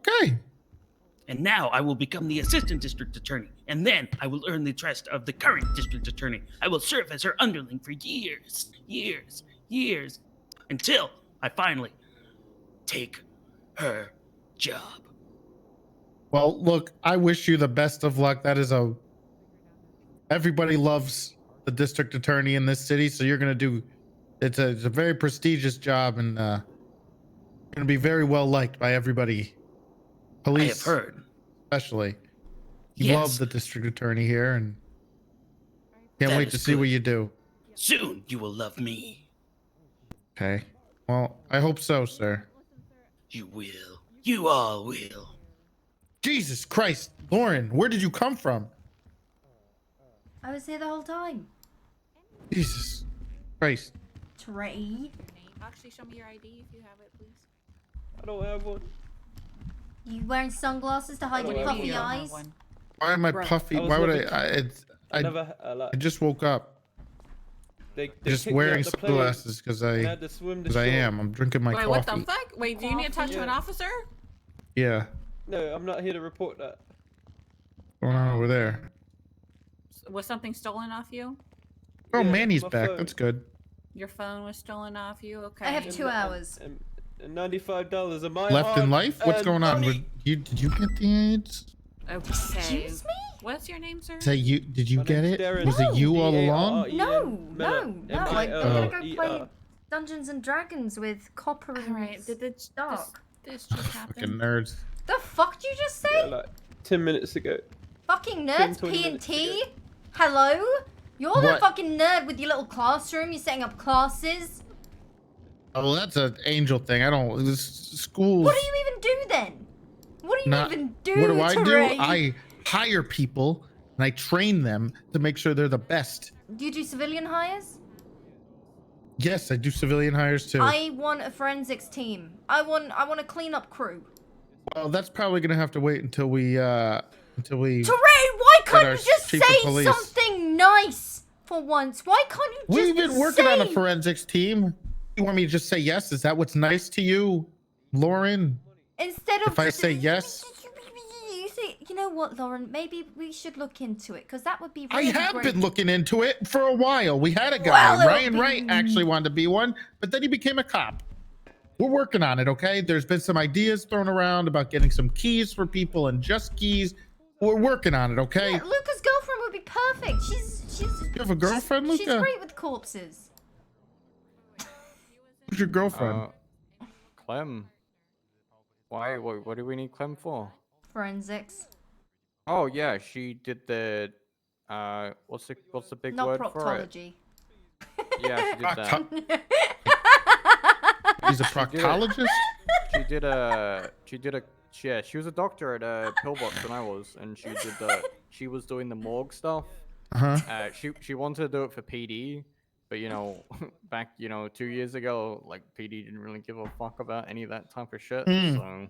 Okay. And now I will become the assistant district attorney, and then I will earn the trust of the current district attorney. I will serve as her underling for years, until I finally take her job. Well, look, I wish you the best of luck. That is everybody loves the district attorney in this city, so you're gonna do. It's a very prestigious job, and gonna be very well liked by everybody. Police, I have heard. especially. You Yes. love the district attorney here, and can't That wait is to see good. what you do. Soon you will love me. Okay. Well, I hope so, sir. You will. You all will. Jesus Christ, Lauren, where did you come from? I was here the whole time. Jesus Christ. Trey. Actually, show me your ID if you have it, please. I don't have one. You wearing sunglasses to hide Oh, your yeah. puffy You don't eyes? Why am I Bro. puffy? I was Why would looking- I never like, I just woke up. they Just kicked me wearing out the plane sunglasses because and I had to swim the I shore. am. I'm drinking my Wait, coffee. what the fuck? Wait, do you need to talk to an Yeah. officer? Yeah. No, I'm not here to report that. What's going on over there? Was something stolen off you? Oh, Yeah, Manny's my back. phone. That's good. Your phone was stolen off you? Okay. I have 2 hours. And $95 of my Left in life? What's hard-earned going on? money. Did you get the AIDS? Okay. Excuse me? What's your name, sir? Is that you? Did you My get name's it? Darren. Was it you all D-A-R-R-E-N, along? No. I'm gonna go play M-I-L-E-R. Dungeons and Dragons with Copper and Alright, did this Dark. just Fucking happen? nerds. The fuck did you just say? Yeah, like 10 minutes ago. Fucking 10, nerds, 20 P and minutes T. ago. Hello? You're the What? fucking nerd with your little classroom. You're setting up classes. Oh, that's an angel thing. I don't. Schools. What do you even do then? What do you Not- even do? What do I do? Teray? I hire people and I train them to make sure they're the best. Do you do civilian hires? Yes, I do civilian hires too. I want a forensics team. I want a cleanup crew. Well, that's probably gonna have to wait until we. Teray, why our can't you just chief of say police. something nice for once? Why can't you just We've been working on a say- forensics team. You want me to just say yes? Is that what's nice to you, Lauren? Instead of If I say yes? you know what, Lauren? Maybe we should look into it because that would be. I Really have great. been looking into it for a while. We had a guy, Well, it Ryan would Wright, be- actually wanted to be one, but then he became a cop. We're working on it, okay? There's been some ideas thrown around about getting some keys for people and just keys. We're working on it, okay? Yeah, Luca's girlfriend would be perfect. She's. You have a girlfriend, She's Luca? great with corpses. Who's your girlfriend? Clem. Why? What do we need Clem for? Forensics. Oh yeah, she did the what's the big Not word for proctology. it? Yeah, she did that. He's a proctologist? She was a doctor at Pillbox when I was, and she was doing the morgue stuff. Uh-huh. She wanted to do it for PD, but back 2 years ago, like PD didn't really give a fuck about any of that type of shit. Hmm. So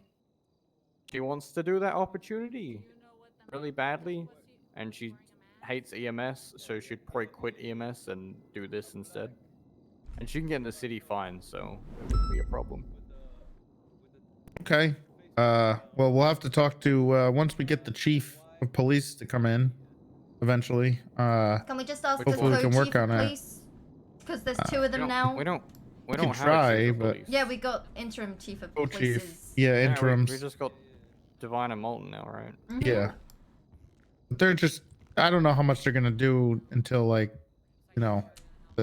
she wants to do that opportunity really badly, and she hates EMS, so she'd probably quit EMS and do this instead. And she can get in the city fine, so it wouldn't be a problem. Okay. Well, we'll have to talk to once we get the chief of police to come in eventually. Can we just ask the Hopefully we can work co-chief on of it. police? Because there's 2 of them now. We don't can have a try, chief of but- police. Yeah, we got interim chief of police. Co-chief. Yeah, interims. We just got Divine and Molten now, right? Mhm. Yeah. But they're just, I don't know how much they're going to do until, like, the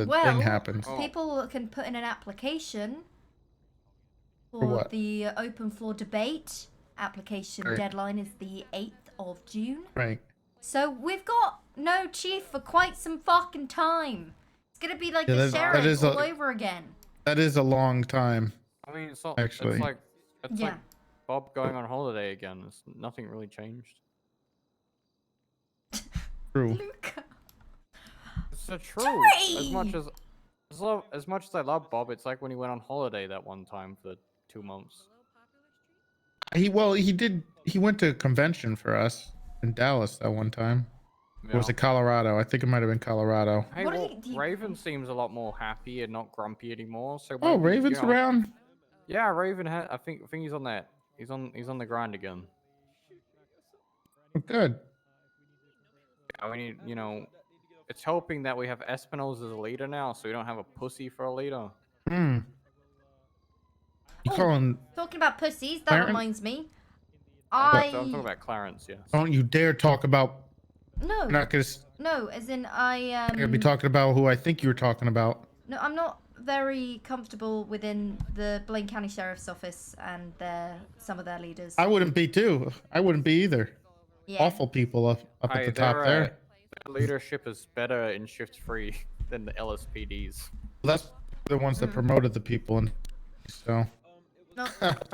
Well, thing happens. Oh. people can put in an application For for what? the open floor debate. Application Right. deadline is the 8th of June. Right. So we've got no chief for quite some fucking time. It's gonna be like Yeah, the that sheriff is all a- over again. That is a long time. I mean, it's not. Actually. It's Yeah. like Bob going on holiday again. Nothing really changed. True. Luca. It's the truth. As much Trey! as much as I love Bob, it's like when he went on holiday that one time for 2 months. He went to a convention for us in Dallas that one time. Or was Yeah. it Colorado? I think it might have been Colorado. Hey, What do well, you- Raven seems a lot more happy and not grumpy anymore. So Oh, maybe, Raven's around? Yeah, Raven. I think he's on that He's on the grind again. Good. Yeah, we need, it's helping that we have Espinosa as a leader now, so we don't have a pussy for a leader. Hmm. You Oh, calling? talking about pussies, that Clarence? reminds me. I'm talking about Clarence, yes. Don't you dare talk about. No, You're not gonna, no, as in gonna be talking about who I think you were talking about. No, I'm not very comfortable within the Blaine County Sheriff's Office and some of their leaders. I wouldn't be too. I wouldn't be either. Yeah. Awful people up at the top there. Their leadership is better in shift 3 than the LSPDs. That's the ones that promoted the people, and so. No.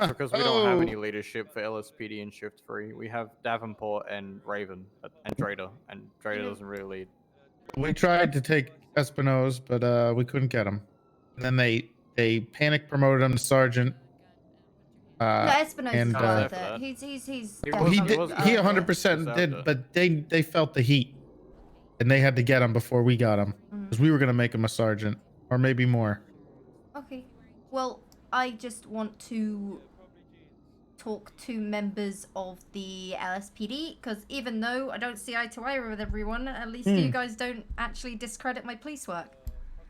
Because we don't have any leadership for LSPD in shift 3. We have Davenport and Raven and Drader, and Drader doesn't really lead. We tried to take Espinosa, but we couldn't get him. And then they panic promoted him to sergeant. No, Espinosa's and, worth uh, it. He's Oh, he definitely did. worth He it. 100% did, but they felt the heat, and they had to get him before we got him, because we were gonna make him a sergeant, or maybe more. Okay. Well, I just want to talk to members of the LSPD, because even though I don't see eye to eye with everyone, at least you guys don't actually discredit my police work.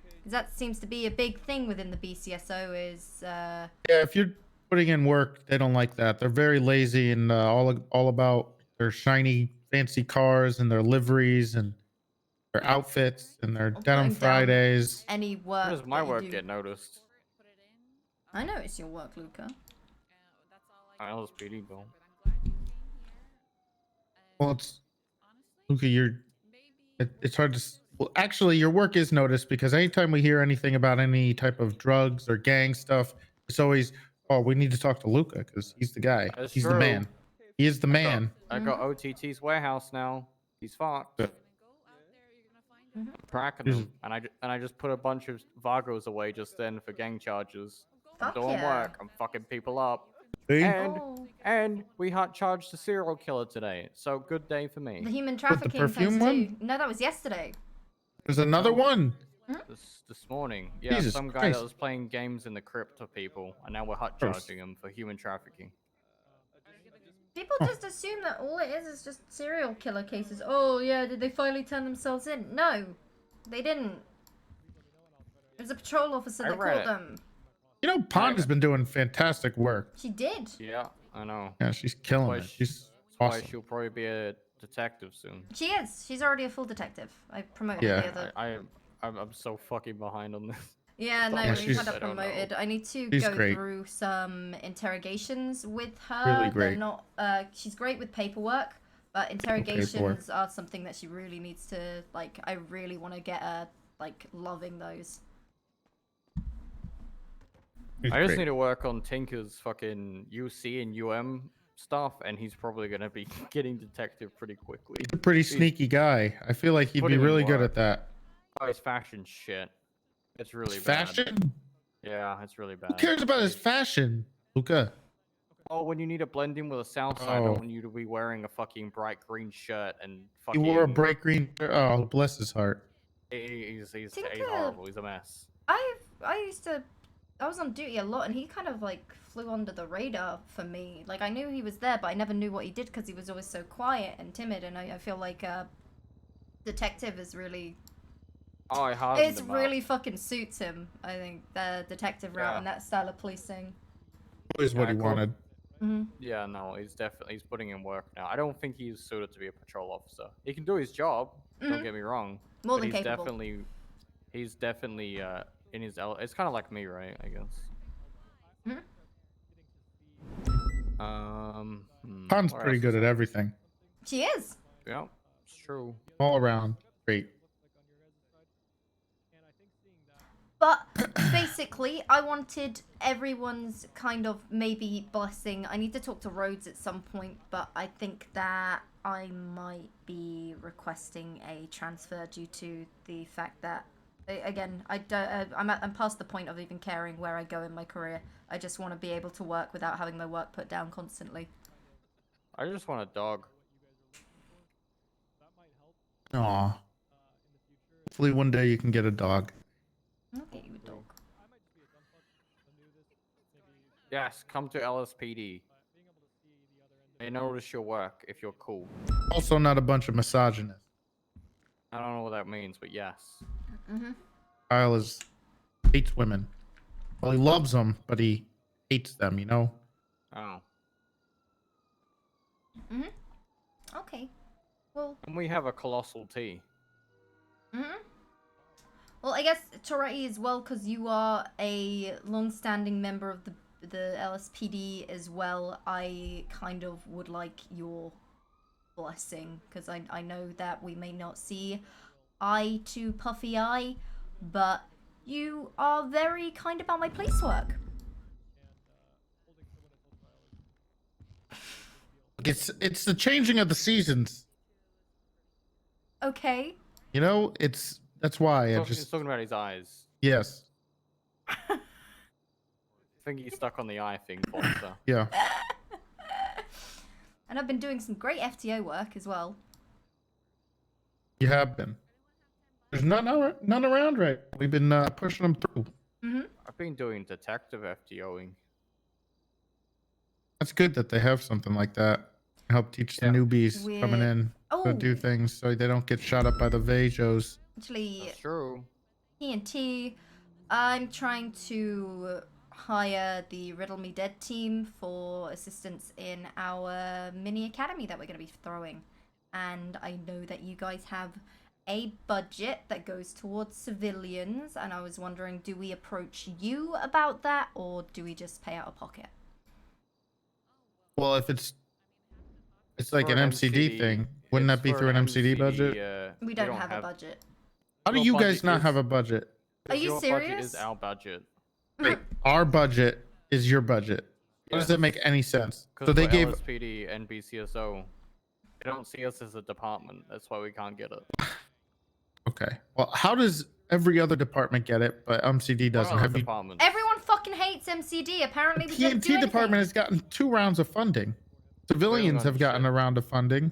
Because that seems to be a big thing within the BCSO is... Yeah, if you're putting in work, they don't like that. They're very lazy and all about their shiny, fancy cars and their liveries and their outfits and their Or denim putting down Fridays. any work. How does my that you work do. get noticed? I know it's your work, Luca. LSPD bill. Well, it's Luca. It's hard to. Well, actually, your work is noticed because anytime we hear anything about any type of drugs or gang stuff, it's always, oh, we need to talk to Luca because he's the guy. That's He's the true. man. He is the man. I got OTT's warehouse now. He's fucked. Tracking them, and I just put a bunch of Vagos away just then for gang charges. I'm Fuck doing yeah. work. I'm fucking people up. See? Oh, And we hot charged a serial killer today, so good day for me. the human the trafficking perfume case one? too. No, that was yesterday. There's another one. This morning, yeah, Jesus some guy Christ. that was playing games in the crypt to people, and now we're hot charging him for human trafficking. People just assume that all it is just serial killer cases. Oh yeah, did they finally turn themselves in? No, they didn't. It was a patrol officer I that read caught it. them. You know, Pond has been doing fantastic work. She did. Yeah, I know. Yeah, she's killing Why it. she- She's Why awesome. she'll probably be a detective soon. She is. She's already a full detective. I promoted Yeah. the other. I'm so fucking behind on this. Yeah, no, Yeah, we she's- had her I don't know. promoted. I need to She's go great. through some interrogations with her. Really They're great. not. She's great with paperwork, but interrogations are something that she really needs to like. I really want to get her like loving those. She's I just great. need to work on Tinker's fucking UC and UM stuff, and he's probably gonna be getting detective pretty quickly. He's a pretty sneaky guy. I feel like he'd be putting in really good work. at that. Oh, his fashion shit. It's really His bad. fashion? Yeah, it's really bad. Who cares about his fashion, Luca? Oh, when you need to blend in with a south side, I Oh. don't want you to be wearing a fucking bright green shirt and He fucking. wore a bright green. Oh, bless his heart. He's Tinker- horrible. He's a mess. I was on duty a lot, and he kind of like flew under the radar for me. Like I knew he was there, but I never knew what he did because he was always so quiet and timid. And I feel like detective is really. Oh, I hardened It him really fucking suits him. I think the detective route Yeah. and that style of policing. Is what he cool. wanted. Hmm. Yeah, no, he's putting in work now. I don't think he's suited to be a patrol officer. He can do his job. Don't get me wrong. More but than he's capable. definitely in his it's kind of like me, right? I guess. Pond's what pretty else good is at there? everything. She is. Yeah, it's true. All around. Great. But basically, I wanted everyone's kind of maybe blessing. I need to talk to Rhodes at some point, but I think that I might be requesting a transfer due to the fact that, again, I'm past the point of even caring where I go in my career. I just want to be able to work without having my work put down constantly. I just want a dog. Aw. Hopefully one day you can get a dog. I'll get you a dog. Yes, come to LSPD. They notice your work if you're cool. Also, not a bunch of misogynists. I don't know what that means, but yes. Mm-hmm. Kyle hates women. Well, he loves them, but he hates them. You know. Oh. Mm-hmm. Okay. Well. And we have a colossal T. Mm-hmm. Well, I guess Toretti as well, because you are a long-standing member of the LSPD as well. I kind of would like your blessing, because I know that we may not see eye to puffy eye, but you are very kind about my police work. It's the changing of the seasons. Okay. You know, that's why I He's just talking about his eyes. yes, I think he's stuck on the eye thing, Foster. yeah. And I've been doing some great FTO work as well. You have been. There's none around right. We've been pushing them through. Mm-hmm. I've been doing detective FTOing. That's good that they have something like that. Help teach the Yeah. newbies coming We're- in Oh, to do things so they don't get shot up by the Vajos. actually, That's true. TNT, I'm trying to hire the Riddle Me Dead team for assistance in our mini academy that we're going to be throwing. And I know that you guys have a budget that goes towards civilians, and I was wondering, do we approach you about that, or do we just pay out of pocket? Well, if it's like For an MCD thing, wouldn't that be for through an MCD budget? We don't have a budget. How do your you budget guys not is- have a budget? Are you your budget serious? is our budget. Our budget is your budget. How does that make any sense? So they gave. LSPD and BCSO. They don't see us as a department. That's why we can't get it. Okay. Well, how does every other department get it, but MCD doesn't? What Have other you? department? Everyone fucking hates MCD. Apparently, The we don't do TNT anything. department has gotten 2 rounds of funding. Civilians done have gotten shit. a round of funding.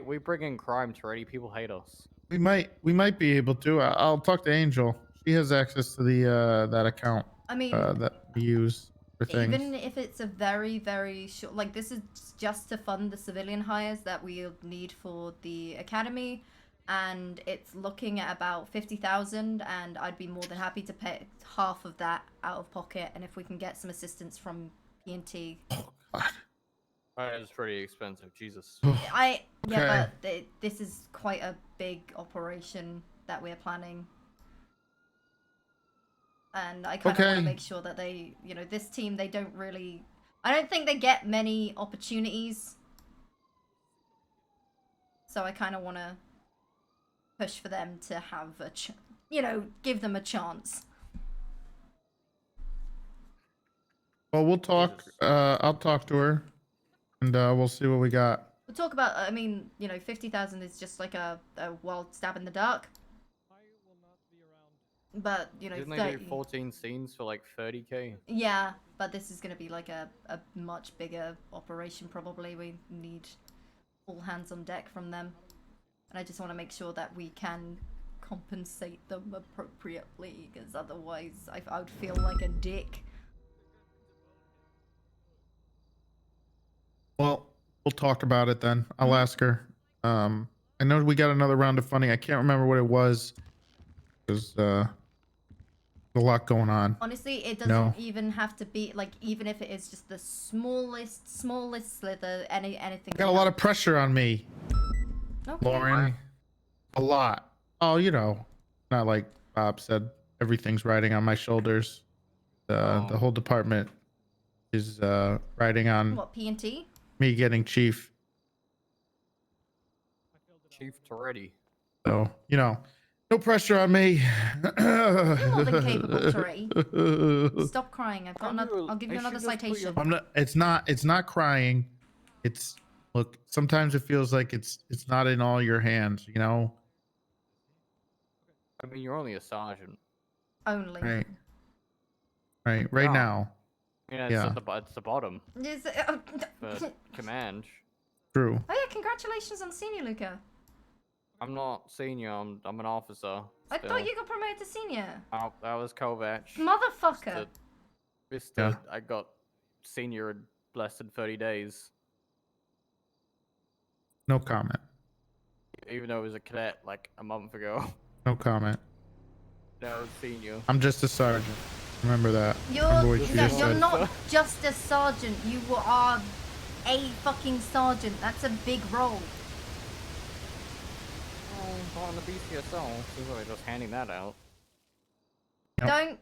We bring in crime to already. People hate us. We might be able to. I'll talk to Angel. She has access to the that account I mean, that we use for things. even if it's a very, very short, like this is just to fund the civilian hires that we'll need for the academy, and it's looking at about 50,000, and I'd be more than happy to pay half of that out of pocket, and if we can get some assistance from PNT. Oh God. That is pretty expensive. Jesus. Yeah, Okay. but this is quite a big operation that we're planning. And I kind of want Okay. to make sure that they, this team, they don't really... I don't think they get many opportunities. So I kind of want to push for them to have give them a chance. Well, we'll talk. Jesus. I'll talk to her, and we'll see what we got. We'll talk about, 50,000 is just like a wild stab in the dark. But, Didn't they 30... do 14 scenes for like 30K? Yeah, but this is going to be like a much bigger operation probably. We need all hands on deck from them. And I just want to make sure that we can compensate them appropriately, because otherwise I would feel like a dick. Well, we'll talk about it then. I'll ask her. I know we got another round of funding. I can't remember what it was. There's a lot going on. Honestly, it doesn't No. even have to be, like, even if it is just the smallest slither, anything. I got a lot of pressure on me, Okay. Lauren. A lot. Oh, not like Bob said, everything's riding on my shoulders. The whole department is riding on What, PNT? me getting chief. Chief Toretti. So, no pressure on me. You're more than capable, Toretti. Stop crying. I'll give you another citation. It's not crying. Look, sometimes it feels like it's not in all your hands, I mean, you're only a sergeant. Only. Right No. now. Yeah, it's Yeah. at the bottom Is- for command. True. Oh yeah, congratulations on senior, Luca. I'm not senior. I'm an officer. I still. thought you got promoted to senior. Oh, that was Kovac. Motherfucker. Mr. Yeah. I got senior less than 30 days. No comment. Even though it was a cadet like a month ago. No comment. Now it's senior. I'm just a sergeant. Remember that. You're Remember what you no, just you're said. not just a sergeant. You are a fucking sergeant. That's a big role. Oh, on the BCSO. Seems like just handing that out. Yep.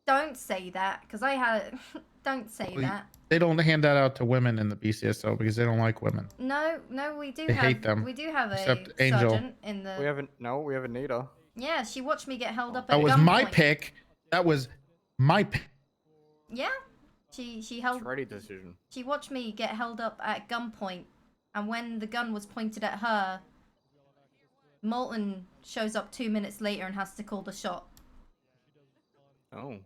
Don't say that, because I had. Don't say Well, that. They don't hand that out to women in the BCSO because they don't like women. No, we do They have. hate them, We do have a except Angel. sergeant in the. We haven't. No, we haven't either. Yeah, she watched me get held up at That was my gunpoint. pick. That was my pick. Yeah, she It's held. ready decision. She watched me get held up at gunpoint, and when the gun was pointed at her, Molten shows up 2 minutes later and has to call the shot. Oh.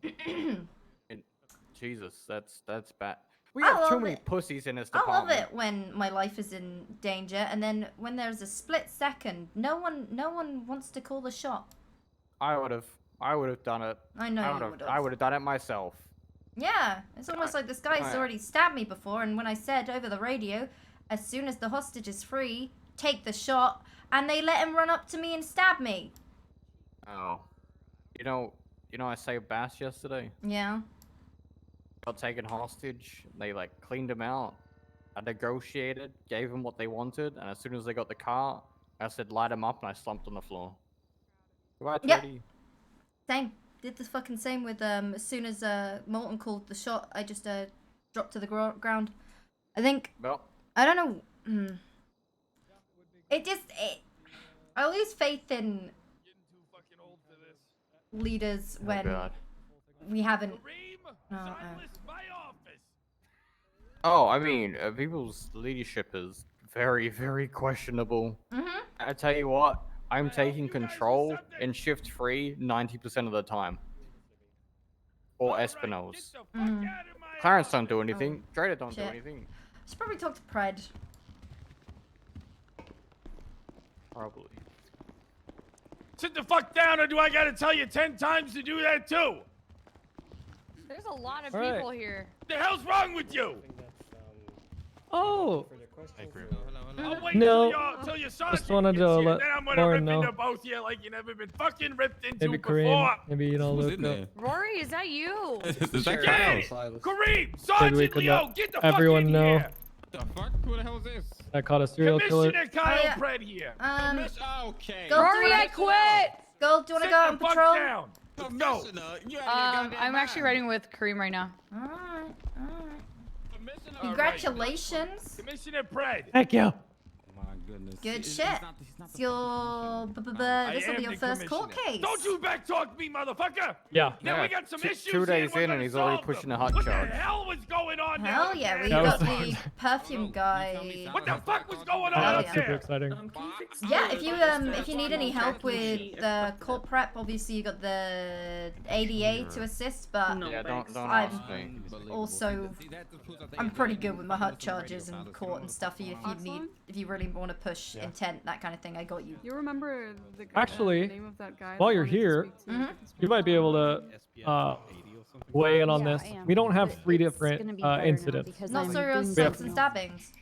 Jesus, that's bad. We I have too love many it. pussies in this I love department. it when my life is in danger, and then when there's a split second, no one wants to call the shot. I would have done it. I know you would I have. would have done it myself. Yeah, it's almost like this guy's I- already stabbed me before, and when I said over the radio, as soon as the hostage is free, take the shot, and they let him run up to me and stab me. Oh. You know, I saved Bass yesterday. Yeah. Got taken hostage. They like cleaned him out. I negotiated, gave them what they wanted, and as soon as they got the car, I said light him up, and I slumped on the floor. Goodbye, Yep. Teddy. Same. Did the fucking same with as soon as Molten called the shot, I just dropped to the ground. I think Well, I don't know. I lose faith in leaders oh when god. we haven't. Oh, Oh, I mean, people's leadership is very, very questionable. I tell you what, I'm taking control in shift 3 90% of the time. Or Espinals. Clarence don't do anything. Drader don't do shit. anything. I should probably talk to Pred. Probably. Sit the fuck down, or do I gotta tell you 10 times to do that too? There's a lot of All right. people here. The hell's wrong with you? Oh, I'll wait No, till your sergeant just wanted gets to here, let then I'm gonna Lauren rip know. into both of you like you never been fucking ripped into maybe before. Kareem, maybe Who's Luke. in there? Rory, is that you? Is that Get Kyle? it! Kareem! we Sergeant could Leo, let get the everyone fuck in know. here! What the fuck? Who the hell is this? I caught a serial killer. Commissioner Kyle Oh, yeah. Pred here. Okay. Go Rory, I quit! Girl, do you wanna Sit go out the on fuck patrol? down. No. Commissioner, you out of your goddamn I'm actually mind. riding with Kareem right now. Alright. Commissioner- Congratulations. Commissioner Pred. Thank you. My goodness. Good He's shit. not- he's not It's the your. I This will am be your the first court commissioner. case. Don't you backtalk me, motherfucker! Yeah. Now Yeah, we got some two- issues 2 here, days we're in and gonna he's already solve pushing them. a hot What charge. the hell was going on Hell down yeah, there? we That got was the fun. perfume guy. What the fuck was going Hell on yeah. out That's super there? exciting. Yeah, if you need any help with the court prep, obviously you got the ADA to assist, but Yeah, don't I'm ask me. also I'm pretty good with my hot charges and court and stuff. If you really want to push intent, that kind of thing, I got you. You remember the guy, Actually, name of that guy while that you're wanted to here, speak to Mhm. You might be able to weigh in on Yeah, this. I am. We don't have But 3 it's different gonna be better now incidents. because Not I'm serious doing assaults something and else. stabbings.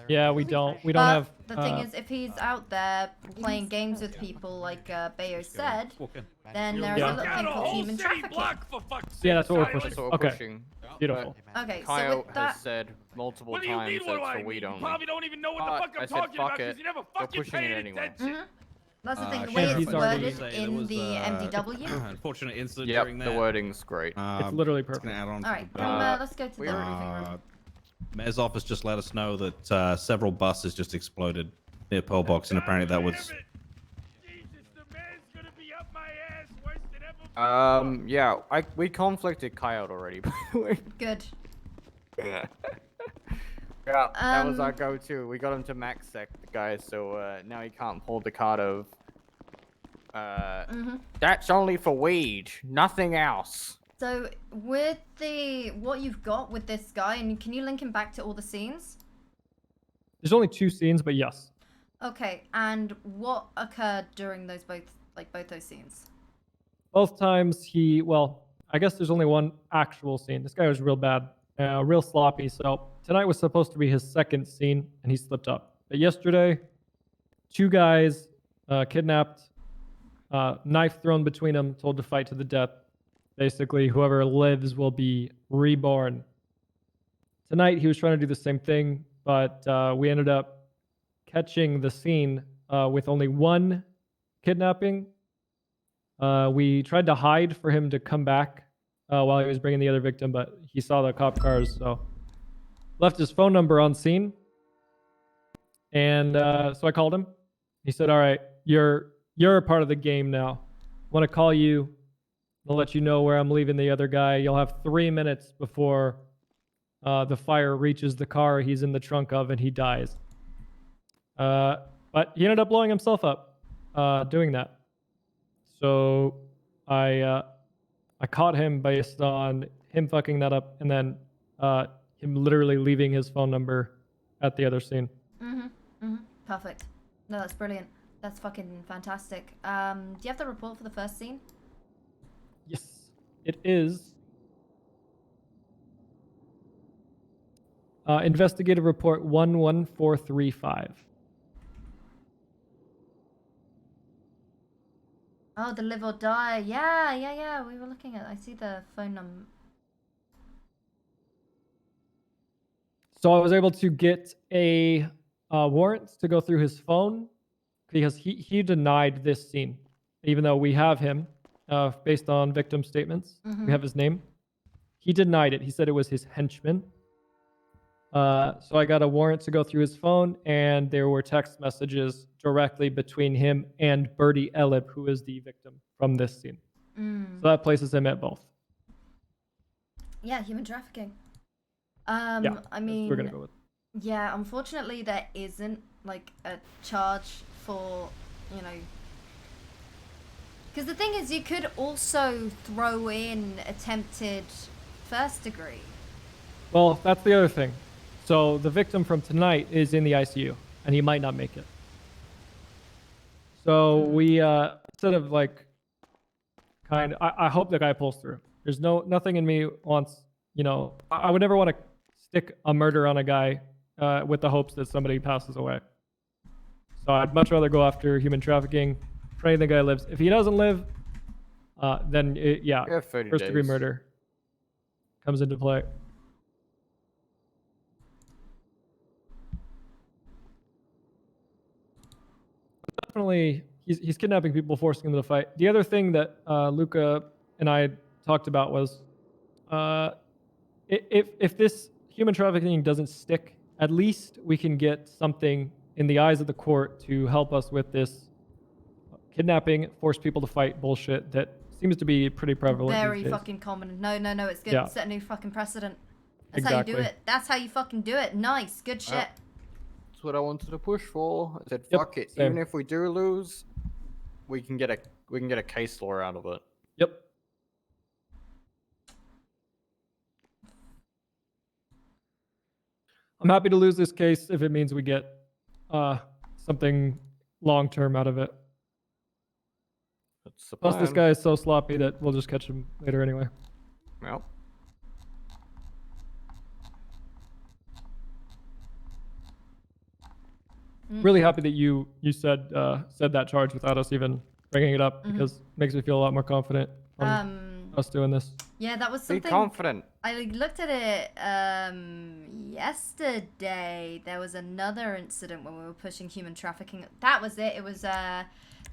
Yeah, we don't. We But don't have. the thing is, if he's out there playing games with people, like Bayo said, then there's Yeah. a little Got thing a called whole human city trafficking. block, for fuck's sake. Yeah, that's what we're Silence. That's what we're Okay. pushing. Beautiful. Okay, so Kyle with that, has said multiple What do you times mean, that what do it's I for mean? weed You only. probably don't even know what the But fuck I'm I said talking about fuck because it. you never We're fucking pushing it paid anyway. attention. that's the thing. The Sheriff, way And it's he's already- worded in the MDW. unfortunate incident Yep, during the that. wording's great. It's literally It's gonna perfect. add on to All right, the let's go to the we briefing are- room. Mayor's office just let us know that several buses just exploded near Pearl Box, and apparently that was. Damn it. Jesus, the man's gonna be up my ass worse than ever. Yeah, we conflicted Coyote already, by the way. Good. Yeah. Yeah, that was our Um, go-to. We got him to max sec the guy, so now he can't pull the card of. That's only for weed, nothing else. So with what you've got with this guy, and can you link him back to all the scenes? There's only 2 scenes, but yes. Okay, and what occurred during those both those scenes? Both times well, I guess there's only one actual scene. This guy was real bad. real sloppy. So tonight was supposed to be his second scene, and he slipped up. But yesterday, 2 guys kidnapped, knife thrown between them, told to fight to the death. Basically, whoever lives will be reborn. Tonight, he was trying to do the same thing, but we ended up catching the scene with only 1 kidnapping. We tried to hide for him to come back while he was bringing the other victim, but he saw the cop cars, so left his phone number on scene. And so I called him. He said, "All right, you're a part of the game now. I want to call you. I'll let you know where I'm leaving the other guy. You'll have 3 minutes before the fire reaches the car he's in the trunk of and he dies." But he ended up blowing himself up doing that. So I caught him based on him fucking that up, and then him literally leaving his phone number at the other scene. Perfect. No, that's brilliant. That's fucking fantastic. Do you have the report for the first scene? Yes, it is. Investigative report 11435. Oh, the live or die. Yeah. We were looking at. I see the phone number. So I was able to get a warrant to go through his phone because he denied this scene, even though we have him based on victim statements. We have his name. He denied it. He said it was his henchman. So I got a warrant to go through his phone, and there were text messages directly between him and Birdie Elib, who is the victim from this scene. So that places him at both. Yeah, human trafficking. Yeah, I mean, we're gonna go with. yeah, unfortunately there isn't like a charge for, you know, because the thing is you could also throw in attempted first degree. Well, that's the other thing. So the victim from tonight is in the ICU, and he might not make it. So we instead of like I hope the guy pulls through. There's nothing in me wants, you know, I would never want to stick a murder on a guy with the hopes that somebody passes away. So I'd much rather go after human trafficking, pray the guy lives. If he doesn't live, then yeah, first degree murder comes into play. Definitely, he's kidnapping people, forcing them to fight. The other thing that Luca and I talked about was if this human trafficking doesn't stick, at least we can get something in the eyes of the court to help us with this kidnapping, force people to fight bullshit that seems to be pretty prevalent. Very these days. fucking common. No, it's good. Yeah. Set a new fucking precedent. That's Exactly. how you do it. That's how you fucking do it. Nice. Good shit. That's what I wanted to push for. I said, Yep, fuck it. same. Even if we do lose, we can get a case law out of it. Yep. I'm happy to lose this case if it means we get something long term out of it. That's the Plus, this plan. guy is so sloppy that we'll just catch him later anyway. Well, Really happy that you said that charge without us even bringing it up because it makes me feel a lot more confident on us doing this. Yeah, that was be something. confident. I looked at it yesterday. There was another incident when we were pushing human trafficking. That was it. It was the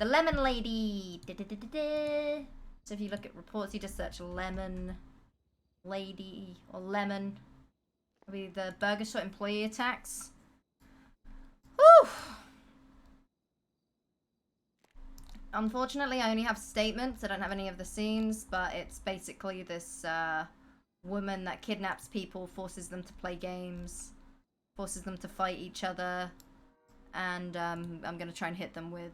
lemon lady. So if you look at reports, you just search lemon lady or lemon. It'll be the burger shot employee attacks. Whew. Unfortunately, I only have statements. I don't have any of the scenes, but it's basically this woman that kidnaps people, forces them to play games, forces them to fight each other, and I'm gonna try and hit them with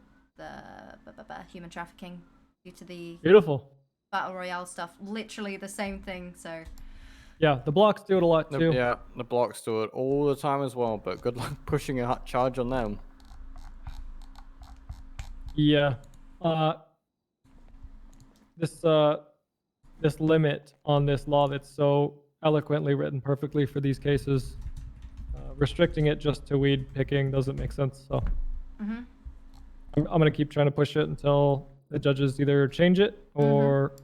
human trafficking due to the Beautiful. battle royale stuff. Literally the same thing. So Yeah, the blocks do it a lot too. Yeah, the blocks do it all the time as well, but good luck pushing a hot charge on them. Yeah. This limit on this law that's so eloquently written perfectly for these cases. Restricting it just to weed picking doesn't make sense. So Mhm. I'm going to keep trying to push it until the judges either change it or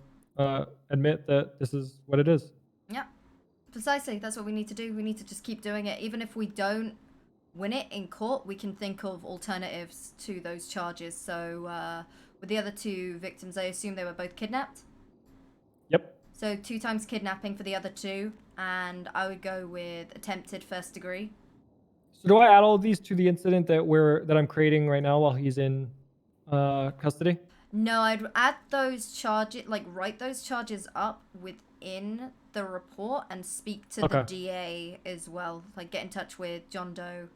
admit that this is what it is. Yeah, precisely. That's what we need to do. We need to just keep doing it. Even if we don't win it in court, we can think of alternatives to those charges. So with the other 2 victims, I assume they were both kidnapped? Yep. So 2 times kidnapping for the other 2, and I would go with attempted first degree. So do I add all of these to the incident that I'm creating right now while he's in custody? No, I'd add those charges, like write those charges up within the report and speak to the DA as well. Like get in touch with John Doe,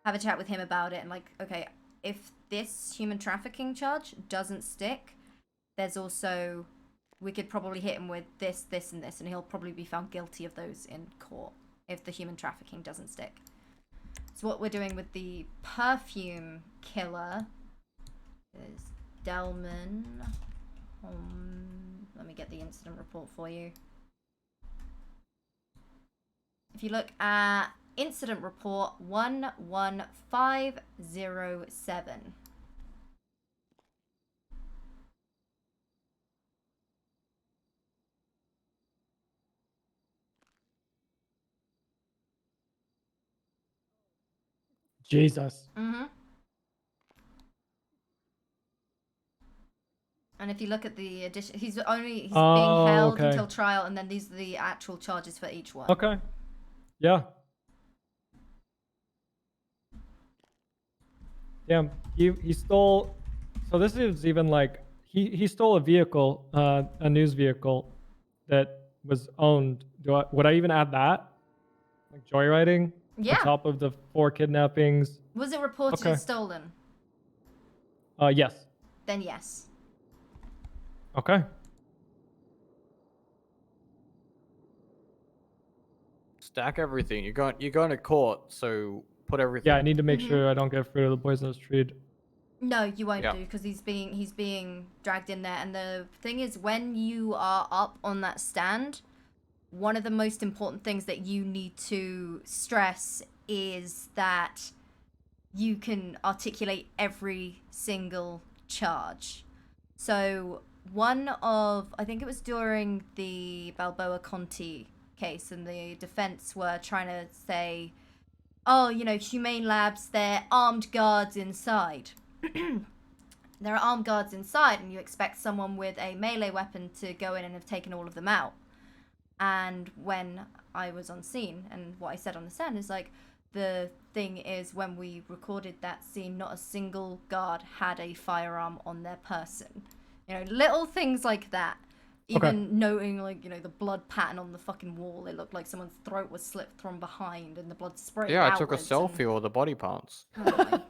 have a chat with him about it, and like, okay, if this human trafficking charge doesn't stick, there's also, we could probably hit him with this, this, and this, and he'll probably be found guilty of those in court if the human trafficking doesn't stick. So what we're doing with the perfume killer is Delman. Let me get the incident report for you. If you look at incident report 11507. Jesus. Mm-hmm. And if you look at the addition, he's being held until trial, and then these are the actual charges for each one. Okay. Yeah. Damn. He stole. So this is even like he stole a vehicle, a news vehicle, that was owned. Would I even add that? Like joyriding? Yeah. On top of the 4 kidnappings. Was it reported as stolen? Yes. Then yes. Okay. Stack everything. You're going to court, so put everything. Yeah, I need to make sure I don't get fruit of the poisonous tree. No, you won't do, because he's being dragged in there. And the thing is, when you are up on that stand, one of the most important things that you need to stress is that you can articulate every single charge. So I think it was during the Balboa Conti case, and the defense were trying to say, oh, you know, Humane Labs, they're armed guards inside. There are armed guards inside, and you expect someone with a melee weapon to go in and have taken all of them out. And when I was on scene, and what I said on the stand is like, the thing is, when we recorded that scene, not a single guard had a firearm on their person. You know, little things like that. Even noting, like, you know, the blood pattern on the fucking wall. It looked like someone's throat was slit from behind and the blood sprayed Yeah, I outwards. took a selfie of the body parts. Oh my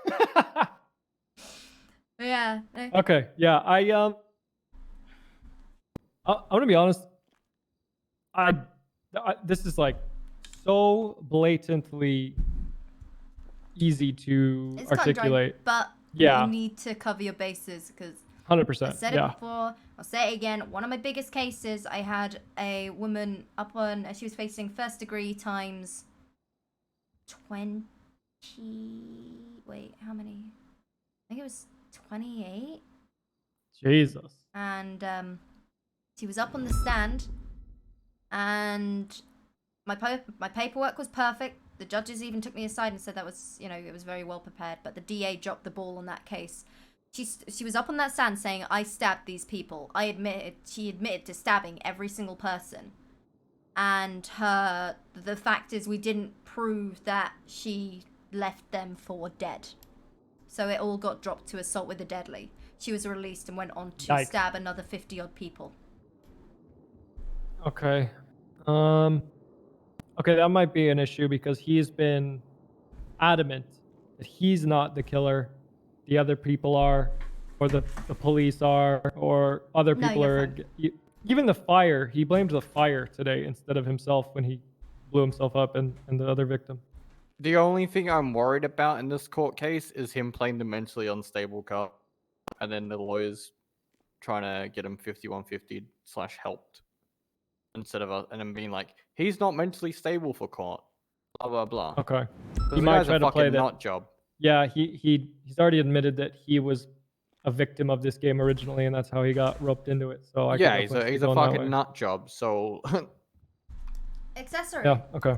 gosh. Yeah. Okay. Yeah. I'm gonna be honest. This is like so blatantly easy to It's articulate. But yeah, you need to cover your bases, because 100%. I said it before, I'll say it again. One of my biggest cases, I had a woman up on, she was facing first degree times 20, wait, how many? I think it was 28. Jesus. And she was up on the stand, and my paperwork was perfect. The judges even took me aside and said that was, you know, it was very well prepared, but the DA dropped the ball on that case. She was up on that stand saying, I stabbed these people. She admitted to stabbing every single person. And the fact is, we didn't prove that she left them for dead. So it all got dropped to assault with a deadly. She was released and went on to stab another 50 odd people. Okay. Okay, that might be an issue because he's been adamant that he's not the killer. The other people are, or the police are, or other people are. Even the fire, he blamed the fire today instead of himself when he blew himself up and the other victim. The only thing I'm worried about in this court case is him playing the mentally unstable card, and then the lawyers trying to get him 5150/helped. instead of and then being like, he's not mentally stable for court. Blah blah blah. Okay. Because He the might guy's try a to play fucking that. nut job. Yeah, he's already admitted that he was a victim of this game originally, and that's how he got roped into it. So I Yeah, could he's definitely a see he's a going that fucking way. nut job. So Accessory. Yeah. Okay.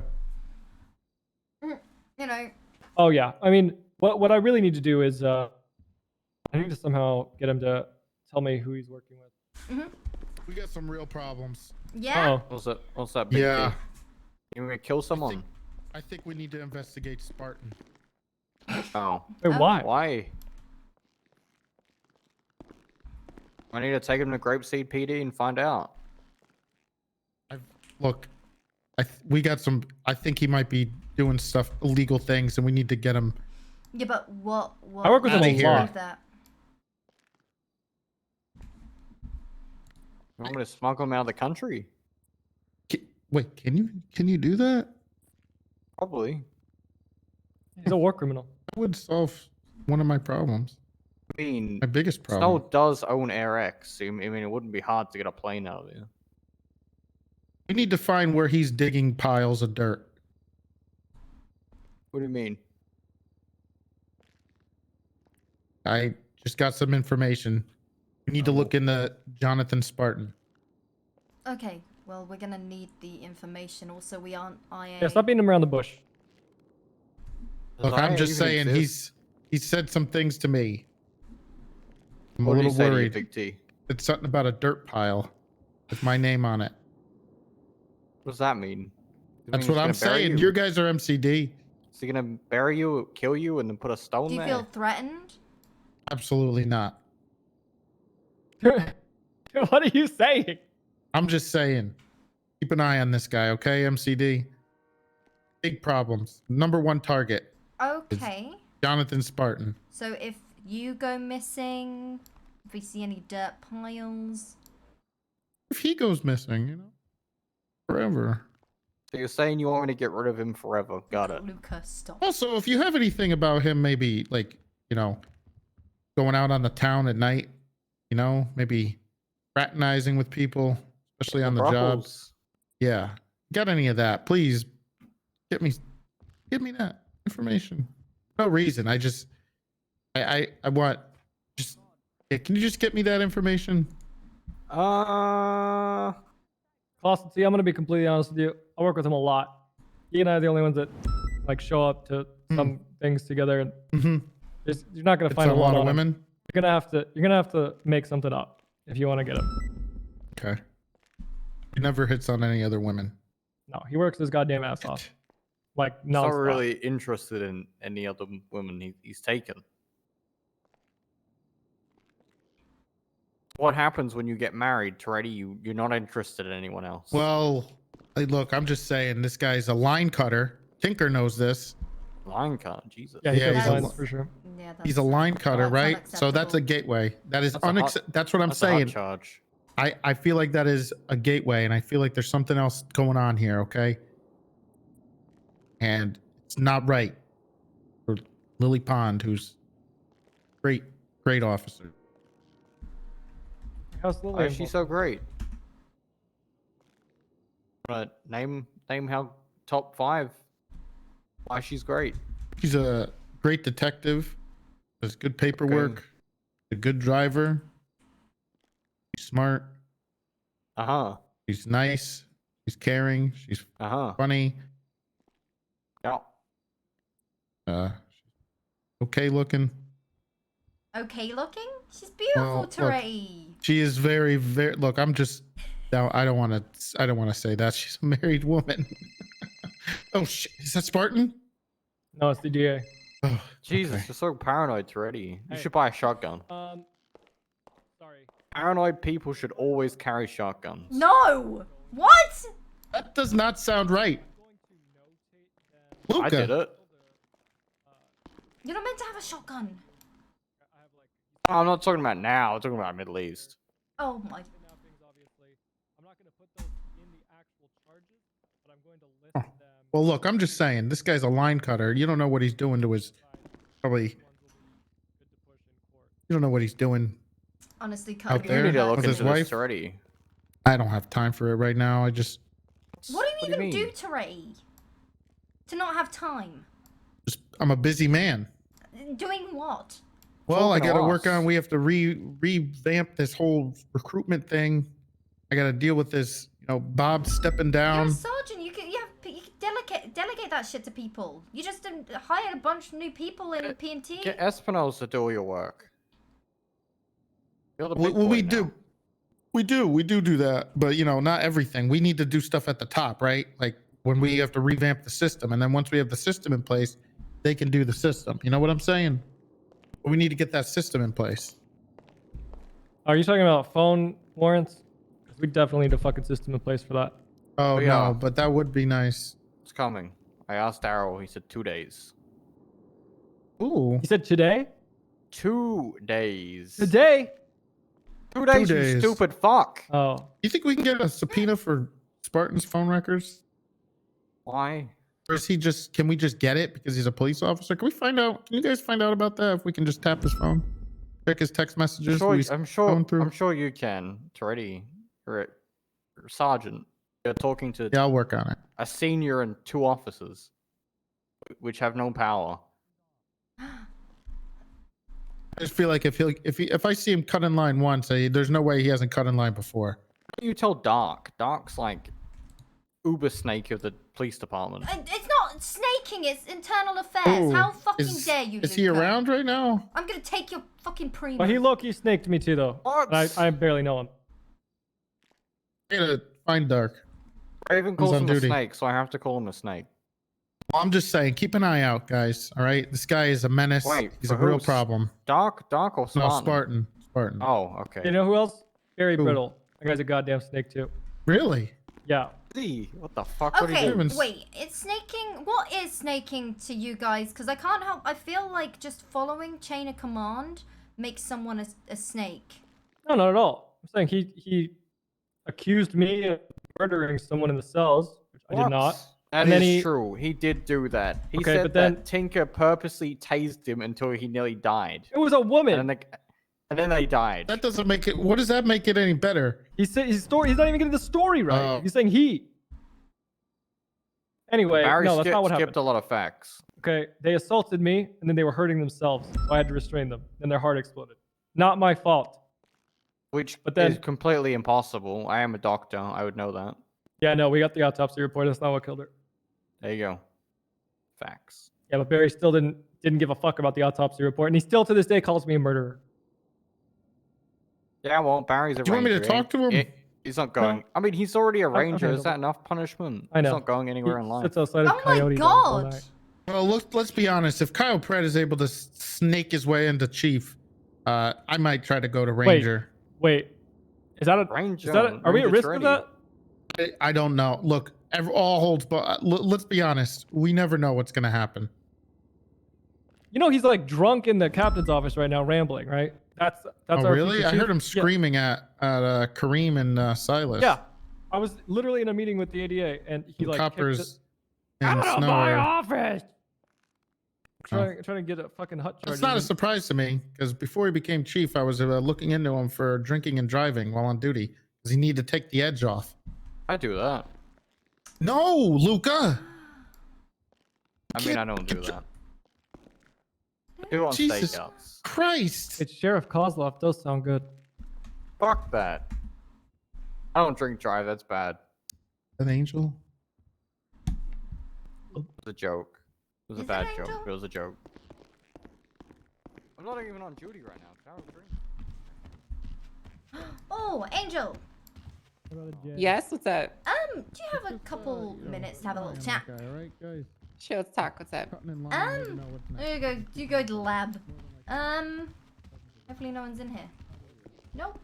You know. Oh yeah. I mean, what I really need to do is I need to somehow get him to tell me who he's working with. We got some real problems. Yeah. Oh. what's that big Yeah. T? You want me to kill someone? I think we need to investigate Spartan. Oh. Wait, why? Why? I need to take him to Grapeseed PD and find out. Look, we got some. I think he might be doing stuff, illegal things, and we need to get him. Yeah, but what? I work with him Outta a here. lot. That? I'm gonna smuggle him out of the country. Wait, can you do that? Probably. He's a war criminal. That would solve one of my problems. I mean, My biggest Snow problem. does own AirX. So, I mean, it wouldn't be hard to get a plane out of here. We need to find where he's digging piles of dirt. What do you mean? I just got some information. We need to look into Jonathan Spartan. Okay. Well, we're gonna need the information. Also, we aren't IA. Yeah, stop beating him around the bush. Does Look, I'm IA just even saying exist? he said some things to me. I'm What a did he little say to you, worried. Big T? It's something about a dirt pile with my name on it. What does that mean? Does it That's mean what I'm he's gonna bury saying. you? You guys are MCD. Is he gonna bury you, kill you, and then put a stone Do you there? feel threatened? Absolutely not. What are you saying? I'm just saying. Keep an eye on this guy, okay, MCD? Big problems. Number one target, Okay. Jonathan Spartan. So if you go missing, if we see any dirt piles, If he goes missing, forever. So you're saying you want me to get rid of him forever? Got it. Lucas, stop. Also, if you have anything about him, maybe like, going out on the town at night, maybe fraternizing with people, especially on the job. Brothels. Yeah. Got any of that? Please give me that information. No reason. I want can you just get me that information? Clausen, see, I'm gonna be completely honest with you. I work with him a lot. He and I are the only ones that show up to some things together, and Mm-hmm. you're not gonna It's find a lot of on him. women. You're gonna have to make something up if you want to get him. Okay. He never hits on any other women. No, he works his goddamn ass off. Like He's not nonstop. really interested in any other women he's taken. What happens when you get married, Toretti? You're not interested in anyone else. Well, look, I'm just saying this guy's a line cutter. Tinker knows this. Line cut, Jesus. Yeah, he Yeah, cuts he's a lines lo- for sure. Yeah, He's a line cutter, that's right? So that's a unacceptable. gateway. That is That's a hot- that's what I'm That's a hot saying. charge. I feel like that is a gateway, and I feel like there's something else going on here, okay? And it's not right for Lily Pond, who's great officer. How's Why Lily? is she so great? But name how top 5. Why she's great. She's a great detective, does good paperwork, a good driver, she's smart, she's nice, she's caring, she's funny, Yeah. okay looking. Okay looking? She's beautiful, Well, look, Toretti. She is very, very. Look, I'm just. Now, I don't want to say that she's a married woman. Oh shit! Is that Spartan? No, it's the DA. Oh, Jesus, okay. you're so paranoid, Toretti. You Hey. should buy a shotgun. Sorry. Paranoid people should always carry shotguns. No! What? That does not sound right. I Luca. did it. You're not meant to have a shotgun. I'm not talking about now. I'm talking about Middle East. Oh my. I'm not going to put those in the actual charges, but I'm going to list them. Well, look, I'm just saying, this guy's a line cutter. You don't know what he's doing to his. Probably. You don't know what he's doing. Honestly, Out cut there You need to look with his into this, wife? Toretti. I don't have time for it right now. I just What do you even do, mean? Teray? To not have time? I'm a busy man. Doing what? Well, I Talking got to to work us. on. We have to revamp this whole recruitment thing. I got to deal with this. Bob stepping You're down. a sergeant. You can delegate that shit to people. You just hired a bunch of new people in P&T. Get Espinals to do all your work. You're the Well, big boy we now. do. We do that, but not everything. We need to do stuff at the top, right? Like when we have to revamp the system, and then once we have the system in place, they can do the system. You know what I'm saying? We need to get that system in place. Are you talking about phone warrants? 'Cause we definitely need a fucking system in place for that. Oh Yeah. no, but that would be nice. It's coming. I asked Daryl. He said 2 days. Ooh, You said today? 2 days. Today? 2 days, 2 you days. stupid fuck. Oh. you think we can get a subpoena for Spartan's phone records? Why? Or is he just? Can we just get it because he's a police officer? Can we find out? Can you guys find out about that? If we can just tap his phone, check his text messages. Sure, who he's I'm sure. going through? I'm sure you can. It's already. You're a sergeant. You're talking to Yeah, I'll work on it. a senior and 2 officers, which have no power. I just feel like if I see him cut in line once, there's no way he hasn't cut in line before. You tell Dark. Dark's like Uber Snake of the police department. It's not snaking. It's internal affairs. How fucking dare you, Is he Luca? around right now? I'm gonna take your fucking primo. Well, he low-key snaked me too, though. What? I barely know him. I gotta find Dark. Raven calls on him a duty. snake, so I have to call him a snake. Well, I'm just saying, keep an eye out, guys. All right, this guy is a menace. Wait, He's for a real who's- problem. Dark or No, Spartan? Spartan. Oh, okay. You know who else? Gary Who? Brittle. That guy's a goddamn snake too. Really? Yeah. See, what the fuck? What do Okay, you do? wait. It's snaking. What is snaking to you guys? Because I can't help. I feel like just following chain of command makes someone a snake. No, not at all. I'm saying he accused me of murdering someone in the cells, which I did not. That And then is he- true. He did do that. He Okay, said but then- that Tinker purposely tased him until he nearly died. It was a woman. And then they died. That doesn't make it. What does that make it any better? He said his story. He's not even getting the story right. Oh. He's saying he. Anyway, Barry no, that's not what skipped happened. a lot of facts. Okay, they assaulted me, and then they were hurting themselves, so I had to restrain them. Then their heart exploded. Not my fault. Which But then- is completely impossible. I am a doctor. I would know that. Yeah, no, we got the autopsy report. That's not what killed her. There you go. Facts. Yeah, but Barry still didn't give a fuck about the autopsy report, and he still to this day calls me a murderer. Yeah, well, Barry's a Do you want me to ranger. talk to him? He's not going. I mean, he's already a I ranger. Is handle that it. enough punishment? I know. He's not going anywhere in He life. sits outside of Oh my Coyote Dome all god! night. Well, let's be honest. If Kyle Pratt is able to snake his way into chief, I might try to go to ranger. Wait, is that a Ranger. Is that are we at Ranger's risk ready. of that? I don't know. Look, all holds, but let's be honest. We never know what's gonna happen. You know, he's like drunk in the captain's office right now, rambling. Right? That's Oh, our really? future I chief. heard him Yeah. screaming at Kareem and Silas. Yeah, I was literally in a meeting with the ADA, and he like kicked coppers it. and Out of Snow. my are- office. Trying to get a fucking hut charge. It's not a surprise to me because before he became chief, I was looking into him for drinking and driving while on duty because he needed to take the edge off. I do that. No, Luca. I mean, I don't do that. I do it on Jesus stakeouts. Christ. It's Sheriff Kozlov. Does sound good. Fuck that. I don't drink drive. That's bad. An angel. It was a joke. It was a Is it bad Angel? joke. It was a joke. I'm not even on duty right now. Can I have a drink? Oh, Angel. Yes, what's up? Do you have a couple minutes to have a little chat? All right, guys. Sure, let's talk. What's up? There you go. You go to the lab. Hopefully no one's in here. Nope.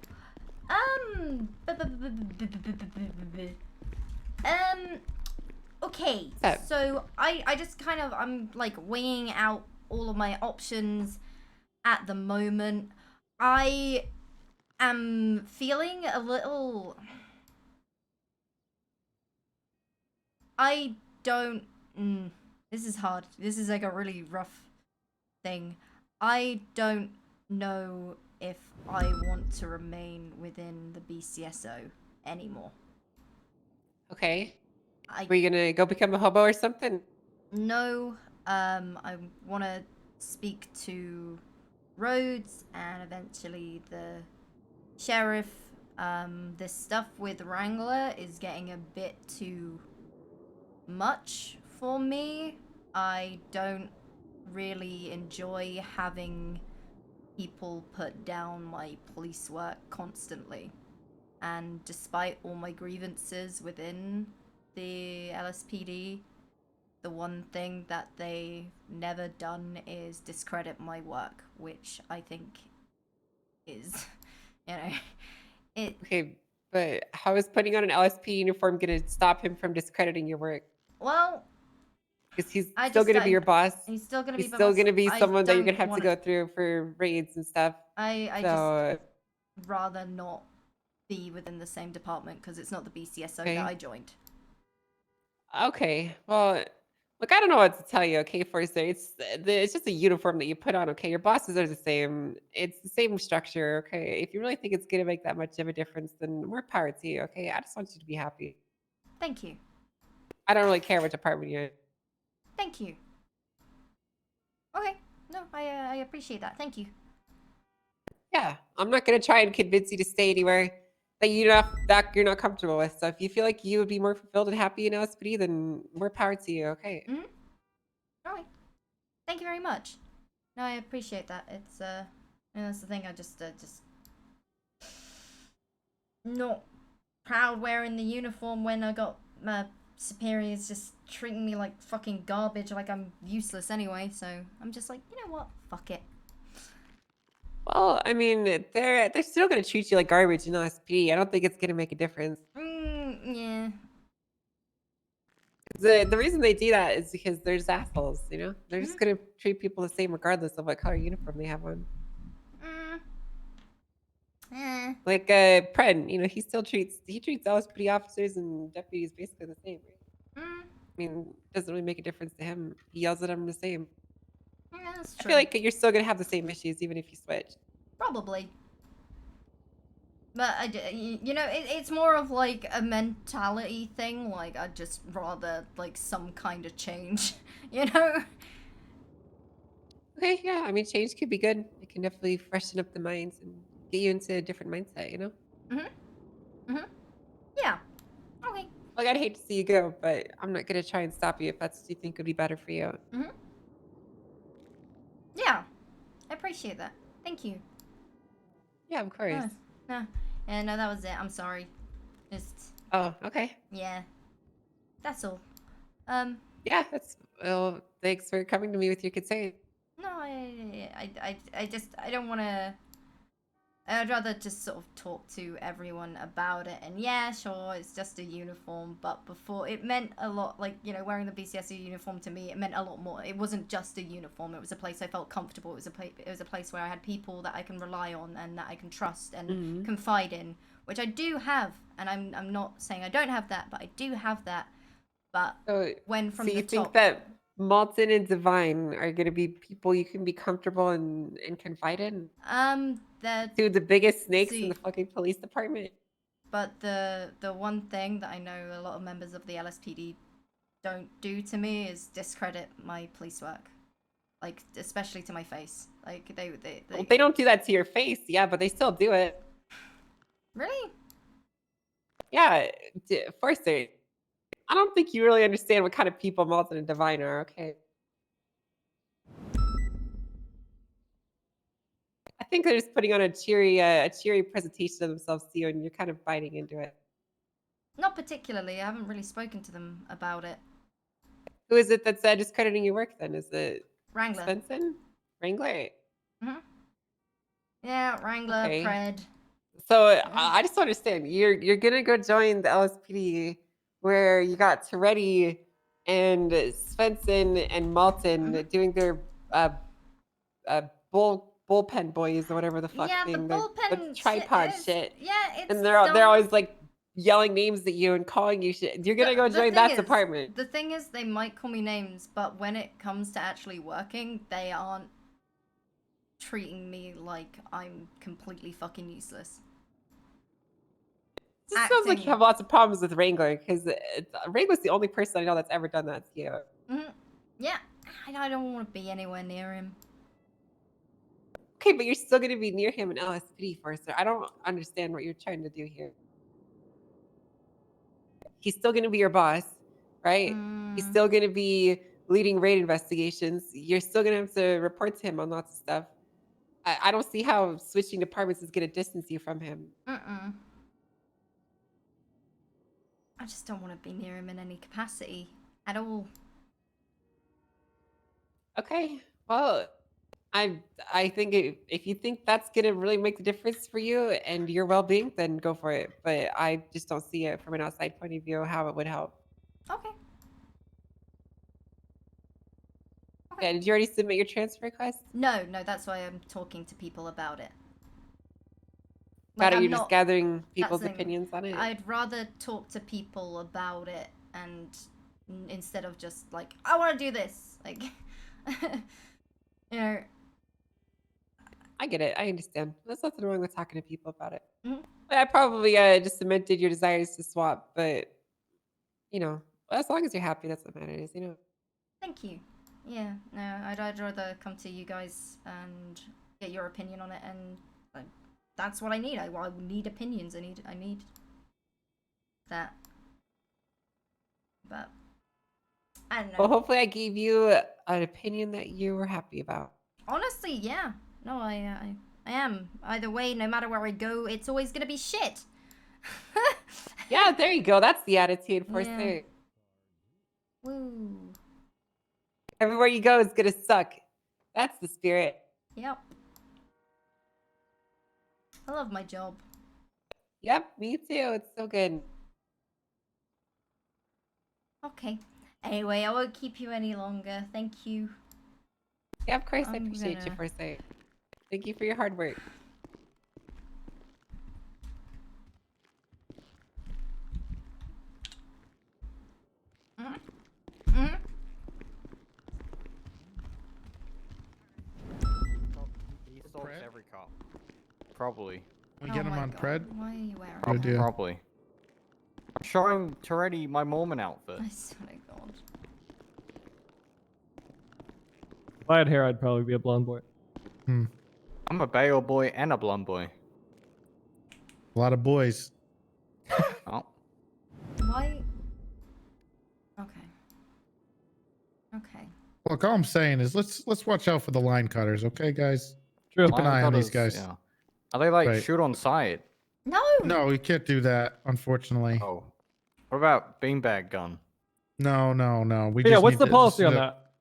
Okay. Up. So I just kind of I'm like weighing out all of my options at the moment. I am feeling a little. I don't. This is hard. This is like a really rough thing. I don't know if I want to remain within the BCSO. anymore. Okay. I Were you gonna go become a hobo or something? No, I want to speak to Rhodes and eventually the sheriff. This stuff with Wrangler is getting a bit too much for me. I don't really enjoy having people put down my police work constantly. And despite all my grievances within the LSPD, the one thing that they never done is discredit my work, which I think is, you know, it. Okay, but how is putting on an LSP uniform gonna stop him from discrediting your work? Well, Because he's I still just gonna be your boss. He's still gonna He's be. still gonna be I someone that you're gonna don't have to wanna- go through for raids and stuff. I So, just rather not be within the same department because it's not the BCSO Okay. that I joined. okay. Well, look, I don't know what to tell you. Okay, Forster, it's just a uniform that you put on. Okay, your bosses are the same. It's the same structure. Okay, if you really think it's gonna make that much of a difference, then more power to you. Okay, I just want you to be happy. Thank you. I don't really care what department you're in. Thank you. Okay. No, I appreciate that. Thank you. Yeah, I'm not gonna try and convince you to stay anywhere that you're not comfortable with. So if you feel like you would be more fulfilled and happy in LSPD, then more power to you. Okay. Alright. Thank you very much. No, I appreciate that. It's and that's the thing. I just not proud wearing the uniform when I got my superiors just treating me like fucking garbage, like I'm useless anyway. So I'm just like, you know what? Fuck it. Well, I mean, they're still gonna treat you like garbage in LSPD. I don't think it's gonna make a difference. Yeah. The reason they do that is because they're just assholes. You know, they're just gonna treat people the same regardless of what color uniform they have on. Like Pren, you know, he treats LSPD officers and deputies basically the same, right? I mean, it doesn't really make a difference to him. He yells at them the same. Yeah, that's I true. feel like you're still gonna have the same issues even if you switch. Probably. But you know, it's more of like a mentality thing. Like I'd just rather like some kind of change, you know. Okay, yeah. I mean, change could be good. It can definitely freshen up the minds and get you into a different mindset. You know. Yeah. Okay. Like, I'd hate to see you go, but I'm not gonna try and stop you if that's what you think would be better for you. Yeah. I appreciate that. Thank you. Yeah, of course. No. Yeah, no, that was it. I'm sorry. Just. Oh, okay. Yeah. That's all. Yeah, that's well. Thanks for coming to me with your concern. No, I just I don't want to. I'd rather just sort of talk to everyone about it. And yeah, sure, it's just a uniform, but before it meant a lot. Like, you know, wearing the BCSU uniform to me, it meant a lot more. It wasn't just a uniform. It was a place I felt comfortable. It was a place where I had people that I can rely on and that I can trust and confide in, which I do have. And I'm not saying I don't have that, but I do have that. But when from so you the think top, that Malton and Divine are gonna be people you can be comfortable and confide in? Two of the biggest snakes in the fucking police department. But the one thing that I know a lot of members of the LSPD don't do to me is discredit my police work, like especially to my face. Like Well, they don't do that to your face, yeah, but they still do it. Really? Yeah, Forster. I don't think you really understand what kind of people Malton and Divine are. Okay. I think they're just putting on a cheery presentation of themselves to you, and you're kind of biting into it. Not particularly. I haven't really spoken to them about it. Who is it that's discrediting your work then? Is it Wrangler? Svensson? Wrangler? Yeah, Wrangler, Okay. Pred. So I just don't understand. You're gonna go join the LSPD where you got Toretti and Svensson and Malton doing their bullpen boys or whatever the fuck Yeah, thing. the the bullpen tripod is- shit. Yeah, it's and they're dumb. always like yelling names at you and calling you shit. You're gonna go The join thing that is- department. The thing is, they might call me names, but when it comes to actually working, they aren't treating me like I'm completely fucking useless. Just sounds like you have lots of problems with Wrangler, because Wrangler's the only person I know that's ever done that to you. Yeah, I don't want to be anywhere near him. Okay, but you're still going to be near him in LSPD, Forster. I don't understand what you're trying to do here. He's still going to be your boss, right? He's still going to be leading raid investigations. You're still going to have to report to him on lots of stuff. I don't see how switching departments is going to distance you from him. I just don't want to be near him in any capacity at all. Okay, well, I think if you think that's gonna really make the difference for you and your well-being, then go for it. But I just don't see it from an outside point of view how it would help. Okay. Yeah, did you already submit your transfer request? No, that's why I'm talking to people about it. Got it, I'm you're just not- gathering people's that's the thing. opinions on it? I'd rather talk to people about it and instead of just like, I want to do this. Like, you know. I get it. I understand. There's nothing wrong with talking to people about it. Mhm. I probably just cemented your desires to swap, but you know, as long as you're happy, that's what matters. You know. Thank you. Yeah, no, I'd rather come to you guys and get your opinion on it, and that's what I need. I need opinions. I need that. But I don't know. Well, hopefully, I gave you an opinion that you were happy about. Honestly, yeah. No, I am. Either way, no matter where I go, it's always gonna be shit. Yeah, there you go. That's the attitude for Yeah. sure. Woo. Everywhere you go is gonna suck. That's the spirit. Yep. I love my job. Yep, me too. It's so good. Okay. Anyway, I won't keep you any longer. Thank you. Yeah, of course. I I'm appreciate you gonna- for saying. Thank you for your hard work. He stalks every cop. Probably. We get him my on God. pred. Why are you wearing Good that? idea. Probably. I'm showing Toretti my Mormon outfit. I swear to God. If I had hair, I'd probably be a blonde boy. I'm a Bayo boy and a blonde boy. A lot of boys. Oh. Why? Okay. Okay. Look, all I'm saying is let's watch out for the line cutters, okay, guys? True. Keep an eye on these guys. Yeah. Are they like Right. shoot on sight? No. No, you can't do that, unfortunately. Oh. What about beanbag gun? No. We Yeah, just what's need the to- policy on the- that?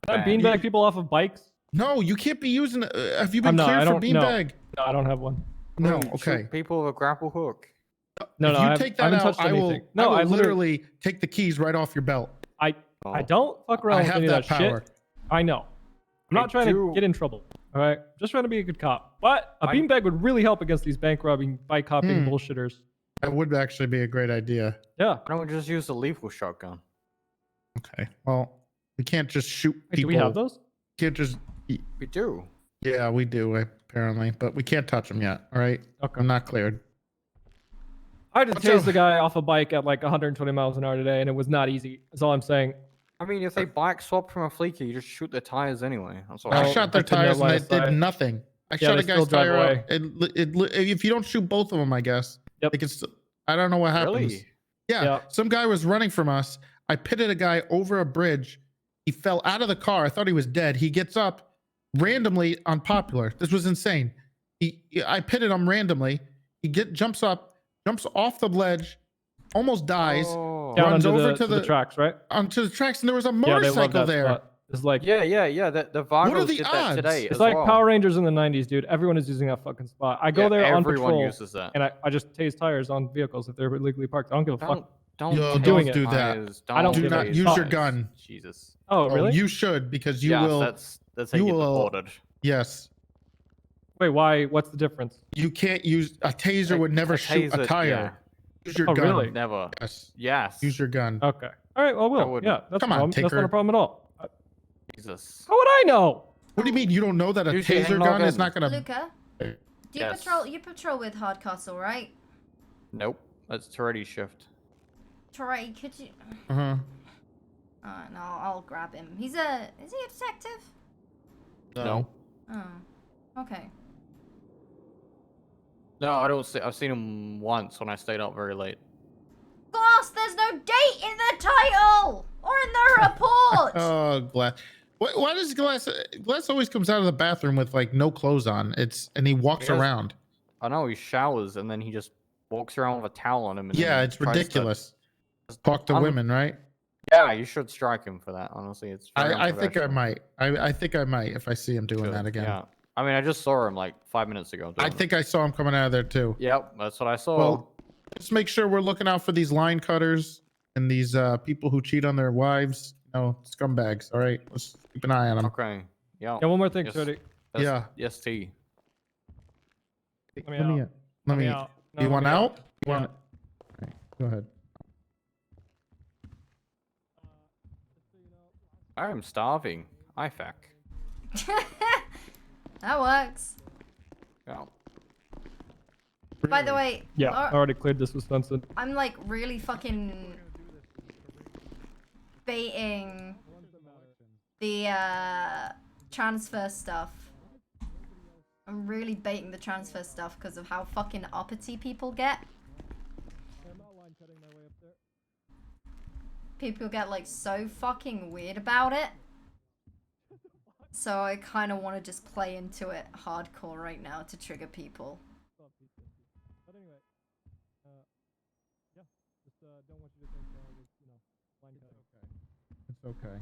Can I Ban. beanbag people off of bikes? No, you can't be using. Have you I'm been not, I cleared for don't- no. beanbag? No, I don't have one. No. Shoot Okay. people with a grapple hook. No, if no, you I take I that haven't out, touched I will. anything. No, I I will literally take the keys right off your belt. I Oh. don't fuck around I with have any that of that power. shit. I know. I'm not trying to do- get in trouble. All right, just trying to be a good cop. But a beanbag would really help against these bank robbing, bike hopping bullshitters. That would actually be a great idea. Yeah. Why don't we just use the lethal shotgun? Okay. Well, we can't just shoot Wait, people. do we have those? Can't just. We do. Yeah, we do apparently, but we can't touch them yet. All right. Okay. I'm not cleared. I had to Watch tase out. the guy off a bike at like 120 miles an hour today, and it was not easy. That's all I'm saying. I mean, if they bike swap from a fleeker, you just shoot their tires anyway. That's all. I Oh, shot their I couldn't tires and let they us did die. nothing. I Yeah, shot they a still guy's drive tire away. up. If you don't shoot both of them, I guess. Yep. They can I don't know what happens. Really? Yeah. Yeah. Some guy was running from us. I pitted a guy over a bridge. He fell out of the car. I thought he was dead. He gets up randomly on Popular. This was insane. I pitted him randomly. He jumps up, jumps off the ledge, almost dies. Oh. Down Runs under over the, to to the the- tracks, right? Onto the tracks, and there was a Yeah, they love motorcycle that there. spot. It's like Yeah. The What are Vargos the did that odds? today. it's as like well. Power Rangers in the 90s, dude. Everyone is using that fucking spot. I go Yeah, there on everyone patrol, uses that. and I just tase tires on vehicles if they're illegally parked. I don't give a fuck. Don't Yo, doing don't it. do that. tires, I don't Do give not a use fuck. your gun. Jesus. Oh, really? You should, because you yes, will. that's how you you get will- deported. Yes. Wait, why? What's the difference? You can't use a taser. Would never shoot a taser, tire. yeah. Use your Oh, gun. really? Never. Yes. Yes. Use your gun. Okay. All right. Well, I we'll. wouldn't. Yeah, that's Come a on, problem. That's not Tinker. a problem at all. Jesus. How would I know? What do you mean you don't know that a Use your taser hand gun is login. not gonna? Luca, do you Yes. patrol? You patrol with Hardcastle, right? Nope, that's Toretti's shift. Troy, could you? Uh-huh. No, I'll grab him. Is he a detective? No. Oh, okay. No, I don't see. I've seen him once when I stayed up very late. Glass, there's no date in the title or in the report. Oh, Glass. Why does Glass always comes out of the bathroom with like no clothes on? And he walks Because- around. I know he showers and then he just walks around with a towel on him. And Yeah, then it's tries to- ridiculous. Talk to women, right? Yeah, you should strike him for that. Honestly, it's. Very I think I unprofessional. might. I think I might if I see him doing Should, that again. Yeah. I mean, I just saw him like 5 minutes ago. I doing it. think I saw him coming out of there too. Yep, that's what I saw. Well, just make sure we're looking out for these line cutters and these people who cheat on their wives. No, scumbags. All right, let's keep an eye on them. Okay. Yeah. Yeah, one more thing, Yes. Shorty. Yeah. Yes, T. Let me Let me. out. Let me. out. No, You let want me out? You Yeah. want? Okay, go ahead. I am starving. I fuck. That works. Yeah. By the way, Yeah, Laura- I already cleared this with Svensson. I'm like really fucking baiting the transfer stuff. I'm really baiting the transfer stuff because of how fucking uppity people get. People get like so fucking weird about it. So I kind of want to just play into it hardcore right now to trigger people. But anyway, yeah, just don't want you to think I was, blind cutting. It's okay.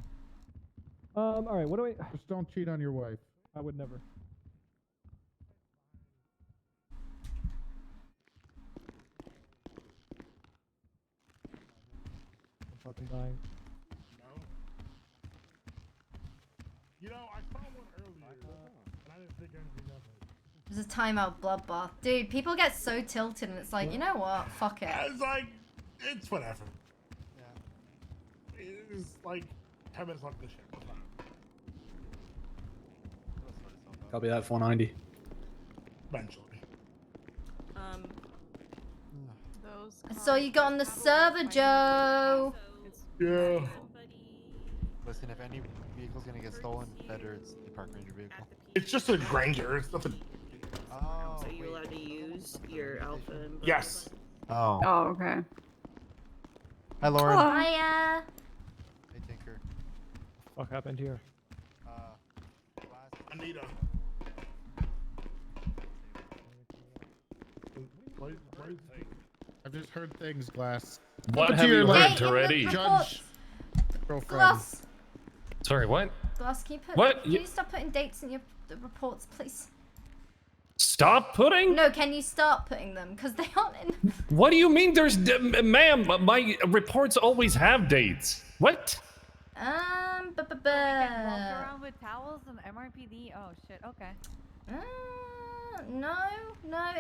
All right, what do I? Just don't cheat on your wife. I would never. I'm fucking dying. You know, I saw one earlier, and I didn't think anything of it. There's a timeout bloodbath. Dude, people get so tilted and it's like, you know what? Fuck it. It's like, it's whatever. Yeah. It's like 10 minutes left of the shit. It's fine. Copy that 490. Eventually. I saw you got on the server, Joe. Yeah. Listen, if any vehicle's gonna get stolen, better it's the park ranger vehicle. It's just a Granger. It's nothing. Oh. So you're allowed to use your alpha and Yes. Oh. Oh, okay. Hi, Lauren. Hiya. Hey, Tinker. What happened here? Anita. I've just heard things, Glass. What Look have to your you left. heard already? Judge. Girlfriend. Glass. Sorry, what? Glass, can you put? What? Can you stop putting dates in your the reports, please? Stop putting? No, can you start putting them? Because they aren't in. What do you mean there's... Ma'am, my reports always have dates. What? Walk around with towels and MRPD. Oh shit. Okay. No,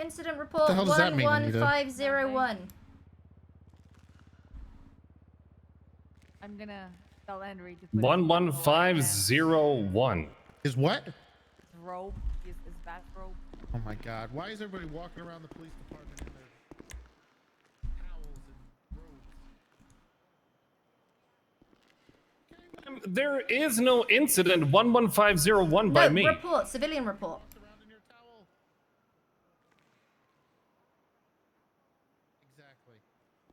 incident report the hell does that mean, Anita? 11501. I'm gonna tell Henry to put 11501. Is what? his robe, his bathrobe. Oh my God! Why is everybody walking around the police department in their towels and robes? There is no incident 11501 by No, me. report, civilian report. Exactly.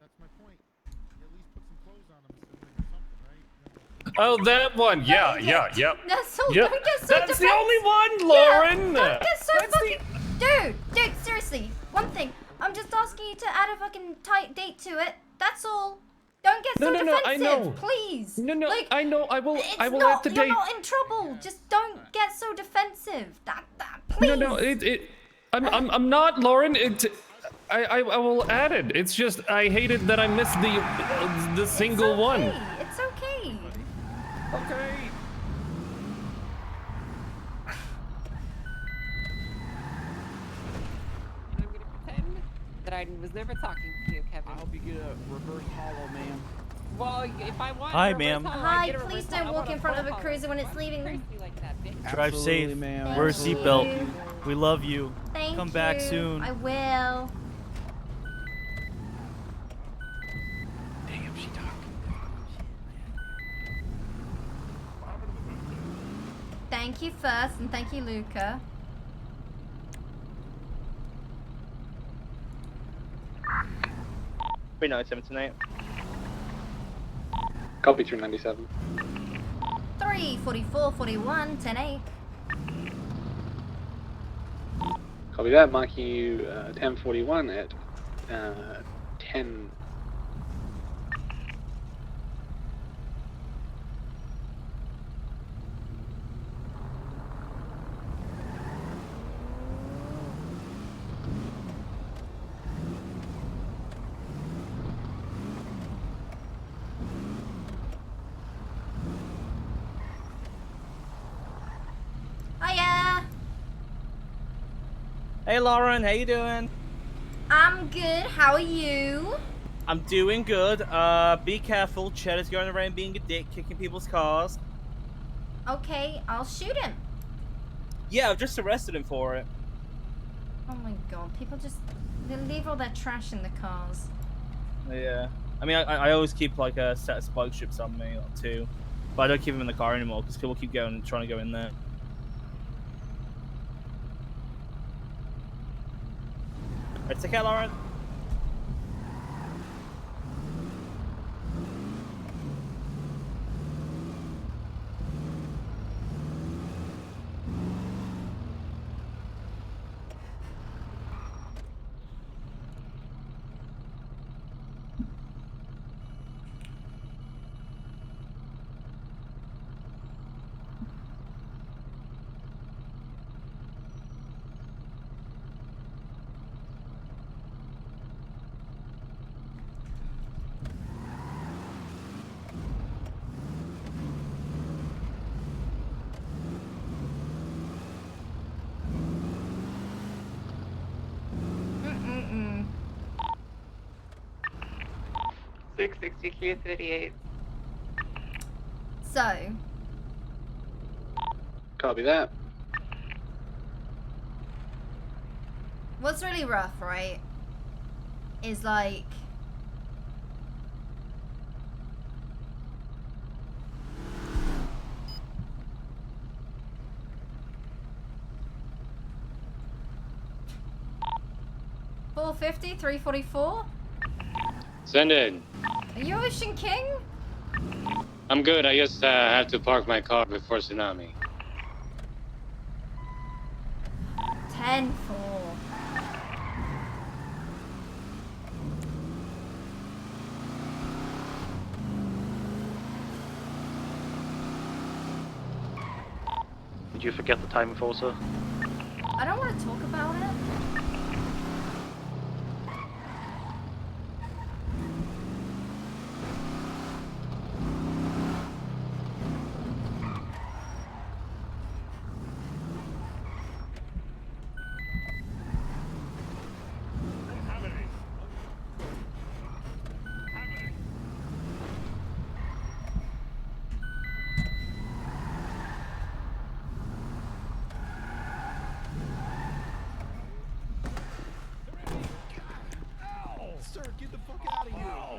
That's my point. At least put some clothes on them or something, right? Oh, that one. Yeah, yep. That's all. Yep. Don't get so That's the defensive. only one, Lauren. Yeah, don't get so fucking. Dude, seriously. One thing. I'm just asking you to add a fucking tight date to it. That's all. Don't get so No, defensive, I know. please. No, Like, I know. I will it's add not, the you're date. not in trouble. Just don't get so defensive. That, please. No, I'm not, Lauren. I will add it. It's just I hated that I missed the single one. It's okay. Okay. I'm gonna pretend that I was never talking to you, Kevin. I hope you get a reverse hollow, ma'am. Well, if I want. Hi, a reverse ma'am. hollow, Hi, I'd get a please reverse don't hollow. walk I in want front of a full cruiser when it's hollow. leaving. Crazy like that, bitch. Drive safe. Wear a Thank seatbelt. you. We love you. Thank Come you. back soon. I will. Thank you first, and thank you, Luca. tonight. Copy 397. 344, 41, 10-8. Copy that, marking you 1041 at 10. Hiya! Hey Lauren, how you doing? I'm good, how are you? I'm doing good. Be careful. Cheddar's going around being a dick, kicking people's cars. Okay, I'll shoot him. Yeah, I've just arrested him for it. Oh my god, people just they leave all their trash in the cars. Yeah. I mean, I always keep like a set of spike strips on me, or two. But I don't keep them in the car anymore because people keep trying to go in there. Right, take care, Lauren. Mm-mm-mm. 660Q38. So, Copy that. what's really rough, right, is like... $450, $344? Send in. Are you Ocean King? I'm good. I just have to park my car before tsunami. 10-4. Did you forget the time enforcer? I don't want to talk about it.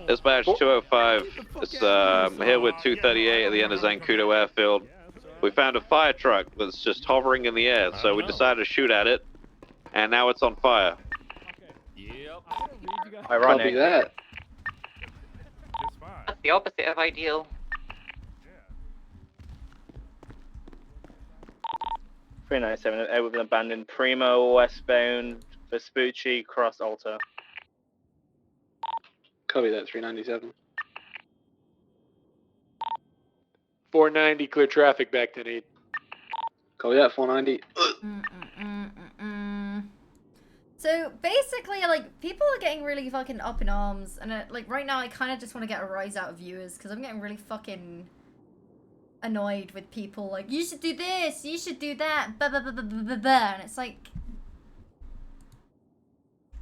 Dispatch 205 is here with 238 at the end of Zancudo Airfield. We found a fire truck that's just hovering in the air, so we decided to shoot at it, and now it's on fire. Copy that. That's the opposite of ideal. Out with an abandoned Primo westbound Vespucci cross Alta. Copy that, 397. 490, clear traffic back to 8. Copy that, 490. So basically, like, people are getting really fucking up in arms, and like right now, I kind of just want to get a rise out of viewers because I'm getting really fucking annoyed with people like, you should do this, you should do that, blah blah blah blah blah blah, and it's like,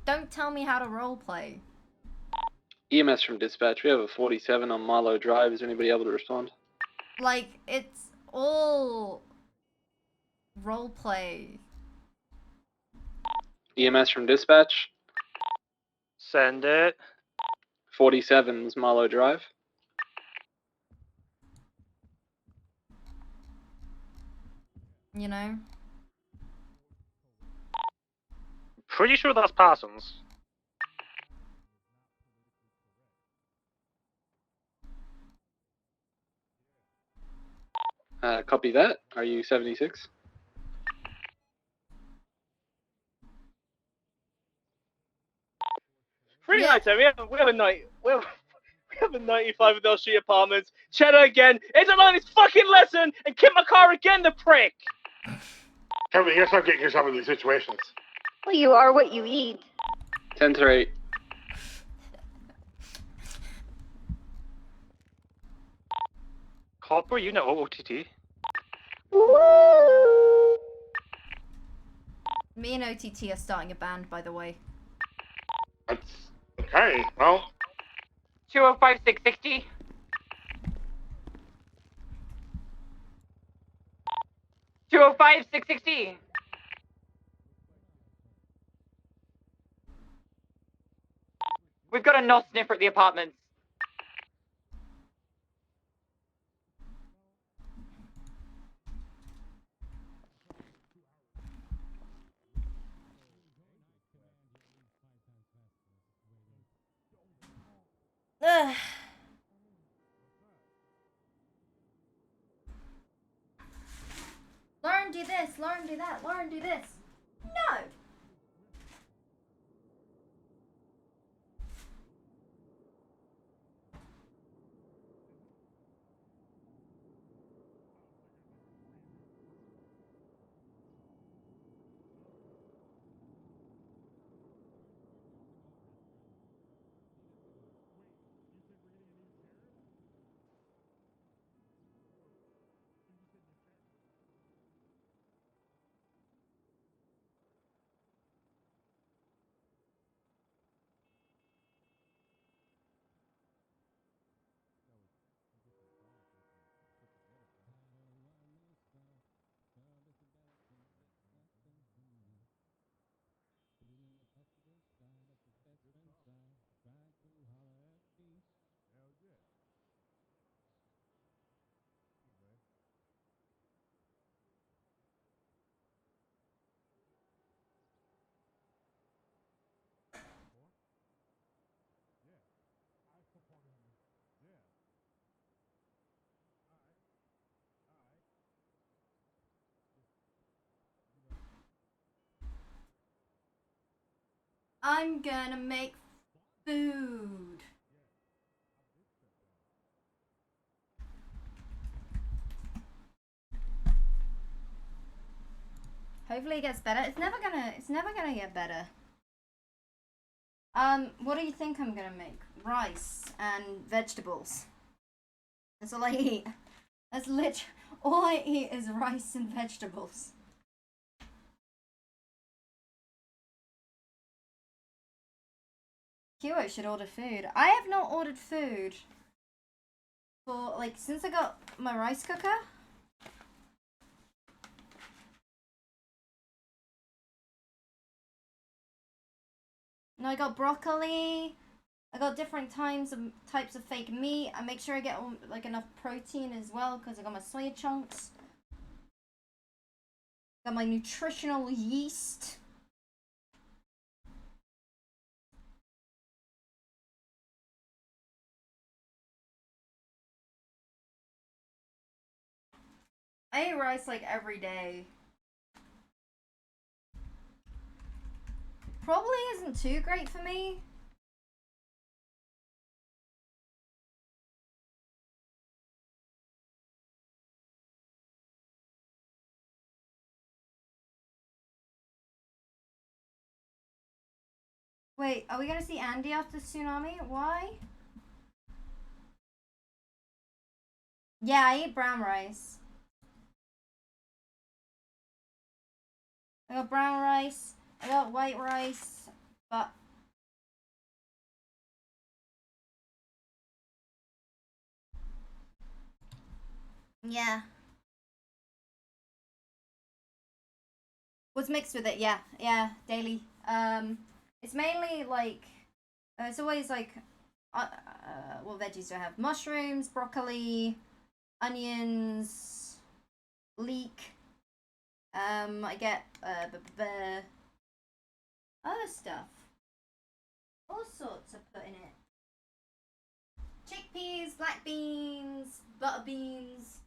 don't tell me how to roleplay. EMS from dispatch. We have a 47 on Marlowe Drive. Is anybody able to respond? Like, it's all roleplay. EMS from dispatch. Send it. 47's Marlowe Drive. You know? Pretty sure that's Parsons. Copy that. Are you 76? Pretty nice. We have a night. We have a 95 of those street apartments. Cheddar again. It's learn his fucking lesson and kick my car again, the prick. Kevin, you gotta start getting yourself in these situations. Well, you are what you eat. 10 to 8. Copper, you know OTT. Me and OTT are starting a band, by the way. That's okay. Well, 205 660. 205 660. We've got a no sniffer at the apartments. Ugh. Lauren, do this. Lauren, do that. Lauren, do this. No. I'm gonna make food. Hopefully it gets better. It's never gonna get better. What do you think I'm gonna make? Rice and vegetables. That's all I eat. That's literally all I eat is rice and vegetables. Kiwo should order food. I have not ordered food for like since I got my rice cooker. No, I got broccoli. I got different types of fake meat. I make sure I get like enough protein as well because I got my soya chunks. Got my nutritional yeast. I eat rice like every day. Probably isn't too great for me. Wait, are we gonna see Andy after tsunami? Why? Yeah, I eat brown rice. I got brown rice. I got white rice. But yeah. What's mixed with it? Yeah, yeah, daily. It's mainly like it's always like what veggies do I have? Mushrooms, broccoli, onions, leek, I get other stuff. All sorts of put in it. Chickpeas, black beans, butter beans.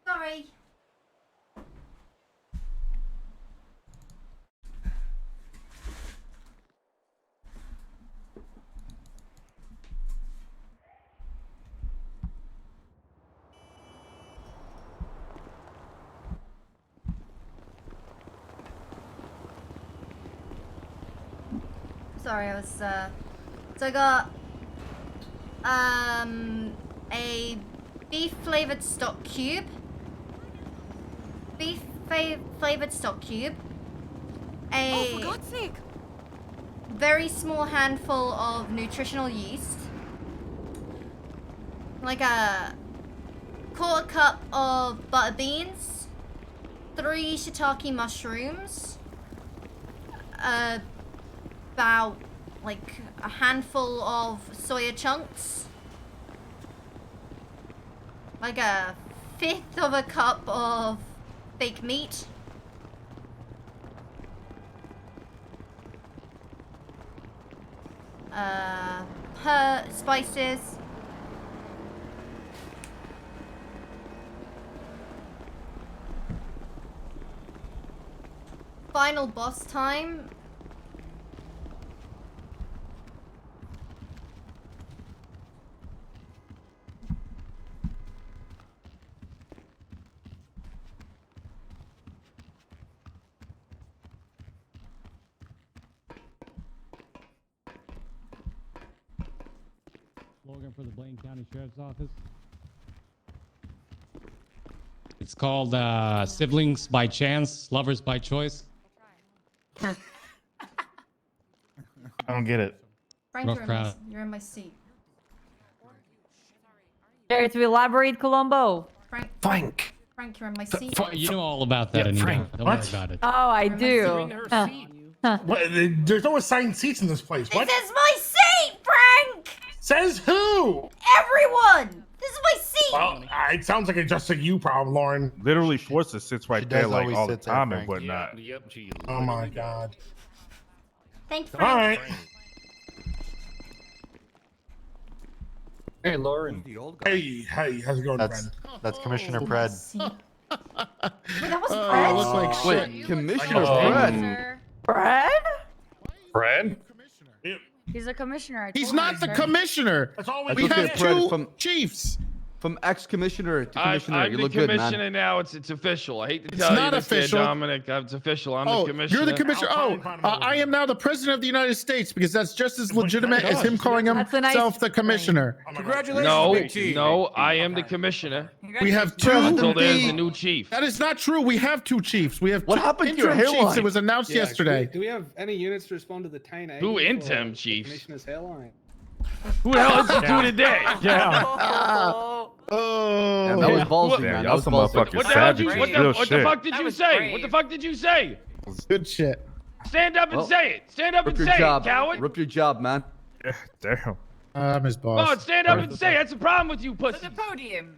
Sorry. Sorry, I was, so I got, A beef flavored stock cube. Beef flavored stock cube. Oh, for God's sake! Very small handful of nutritional yeast. Like a quarter cup of butter beans. 3 shiitake mushrooms. About like a handful of soya chunks. Like a 1/5 of a cup of fake meat. Spices. Final boss time. Slogan for the Blaine County Sheriff's Office. It's called Siblings by Chance, Lovers by Choice. I don't get it. Frank, Rough crowd. you're in my seat. Dare to elaborate, Colombo. Frank. Frank, you're in my seat. You know all about that, Yeah, Anita. Frank, Don't what? worry about it. Oh, I do. What? There's no assigned seats in this place. What? This is my seat, Frank! Says who? Everyone! This is my seat! Well, it sounds like it's just a you problem, Lauren. Literally, Schwartz sits right there does like always all the sit there, time and Frank. whatnot. Oh my god. Thanks, All Frank. right. Hey, Lauren. Hey, how's it going, friend? That's Commissioner Pred. Wait, that was I Fred? look like shit. Wait, Commissioner Pred. Brad? Fred? He's a commissioner. I He's told not you, the sir. commissioner. That's all we We need. have Fred, two from- chiefs. From ex-commissioner to commissioner, I'm you the look good, commissioner man. now. It's official. I hate to It's tell you not this, there, official. Dominic. It's official. I'm the commissioner. You're the commissioner. I am now the president of the United States because that's just as legitimate as him calling That's a nice himself the commissioner. Congratulations, No, I am the commissioner. We have two. Until there's a new chief. That is not true. We have two chiefs. We have What two happened to your interim chiefs. hairline? It was announced yesterday. Do we have any units to respond to the Tyne Aggie? Two for interim the chiefs. Commissioner's hairline? Who the hell is the two today? Yeah. Oh. Yeah, that was ballsy, Damn, man. That y'all was some ballsy. motherfucking What the hell did savages. you? What Real the shit. fuck did you say? What the fuck did you say? Good shit. Stand up and Well, say it. Stand up Rip and your say job. it, coward. Rip your job, man. Damn. I'm his Come boss. on, stand up and say it. That's the problem with you, pussy. To the podium.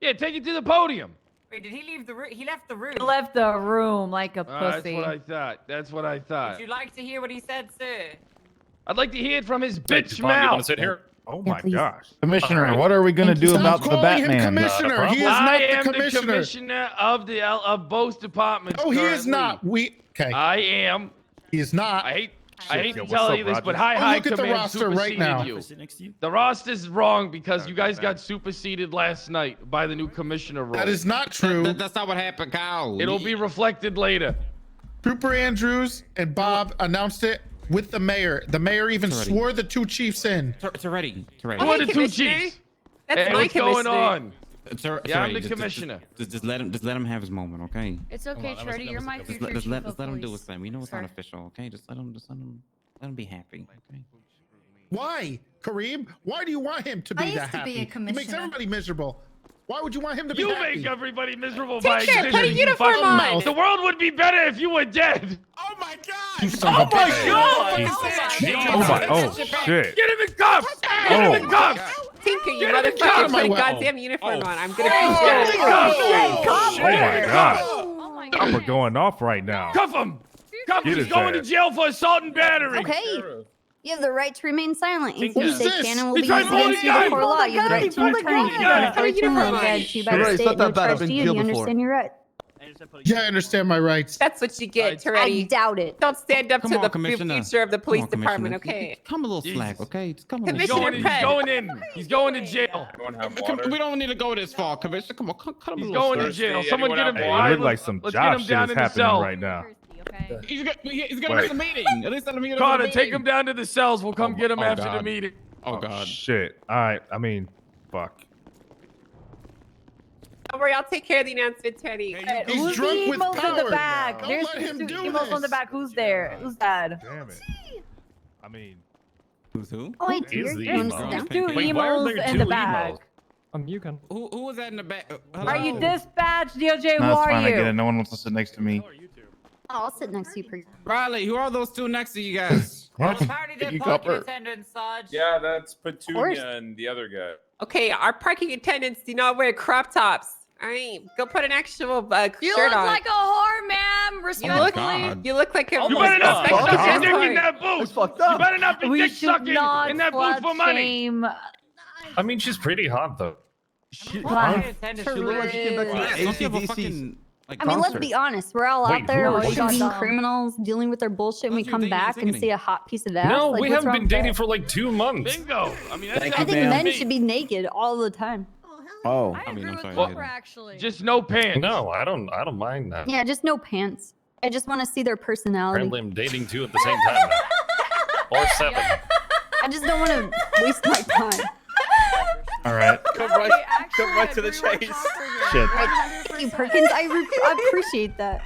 Yeah, take it to the podium. Wait, did he leave the room? He left the room. He left the room like a That's pussy. what I thought. That's what I thought. Would you like to hear what he said, sir? I'd like to hear it from his bitch You want mouth. to sit here? Oh my gosh. Commissioner, what are we gonna do Stop about the calling him Batman? commissioner. He is I not am the commissioner. of both departments. Oh, he is currently. not. Okay. I am. He is not. I hate Shit, to yo, what's tell up, you this, but Rogers? high look at the command roster right superseded now. you. The roster's wrong because you guys got superseded last night by the new commissioner role. That is not true. That's not what happened, Kyle. It'll be reflected later. Trooper Andrews and Bob announced it with the mayor. The mayor even It's already- swore the two chiefs in. It's already. It's Who already. are the two Commissioner. chiefs? That's Hey, my what's going commissioner. on? It's Yeah, I'm already. the Just commissioner. Just let him have his moment, okay? It's okay, Shreddy. You're my future Just chief let of him do police. his thing. We know it's Sir. not official, okay? Just let him be happy, okay? Why, Kareem? Why do you want him to be I used that to be happy? a He makes commissioner. everybody miserable. Why would you want him to be You happy? make everybody miserable by Teacher, put a existing, you uniform fucking on. mouth. The world would be better if you were dead. Oh my god! Oh my god! Oh my, oh shit. Get him in cuffs! Get him in cuffs! Tinker, you Get him in motherfucker, cuffs! put a goddamn uniform on. I'm gonna Get him in cuffs! Oh my god. Oh my I'm going off right now. Cuff him! Cuff him! Get He's his going to ass. jail for assault and battery. Okay. You have the right to remain silent. Tinker. Anything you What is say this? can and will He be tried used pulling against a you gun. before law. You have the right to an attorney. You have gun. the right to remain guided to you by You're the right, it's state. not that No bad. I've charge been to you. killed Do you before. understand your right? Yeah, I understand my rights. That's what you get, I Toretti. doubt it. Don't stand up Come to on, the Commissioner. future of the Come police on, department, Commissioner. okay? Come a little slack, okay? Just come a little He's Commissioner slack. going, Pred. he's going in. He's going to jail. We don't need to go this far, Commissioner. Come on, cut him a He's little going to slack. jail. Someone get him. Hey, All it right, look like some let's get job him shit down is in the happening cell. right now. Okay. He's gonna Wait. miss the meeting. At least let him meet him Carter, at the take meeting. him down to the cells. We'll come get him after the God. meeting. Oh God. Shit. All right. I mean, fuck. Don't worry, I'll take care of the announcement, Teddy. Who's the emos in the back? Don't There's let him two do emos on the this. back. Who's there? Who's that? Damn it. I mean, Who's who? Oh, wait, Is you're the doing emo? stuff. Two Wait, why are emos there in two the back. emos? You can. Who was that in the back? Are you dispatch, DOJ? Who No, it's are fine. I get it. you? No one wants to sit next to me. Oh, I'll sit next to you. Riley, who are those two next to you guys? What? Party You the got parking her. attendant, Sarge. Yeah, that's course. Petunia and the other guy. Okay, our parking attendants do not wear crop tops. All right, go put an actual You shirt look on. like a whore, ma'am. you Respectfully. look like a You better not be respectful sucking dick escort. in that booth. That's fucked up. You better not be We dick should sucking not in that booth for slut money. shame. I mean, she's pretty hot though. Parking attendant. She looked like she came back from Yeah, don't you have a AC/DC. fucking like I mean, let's concert? be honest. We're all Wait, out there. who? We're What do you being mean? criminals, dealing with their bullshit. And we How's your come dating and back and sickening? see a hot piece of ass. No, like, we what's haven't wrong been with dating that? for like 2 months. Bingo. I mean, that's I think men should be naked all the time. Oh. I agree with sorry, Cooper, Hayden. actually. just no pants. No, I don't mind that. Yeah, just no pants. I just want to see their personality. Apparently, I'm dating 2 at the same time. Now. Or 7. I just don't want to waste my time. All right. Come right to the chase. Shit. Thank you, Perkins. I appreciate that.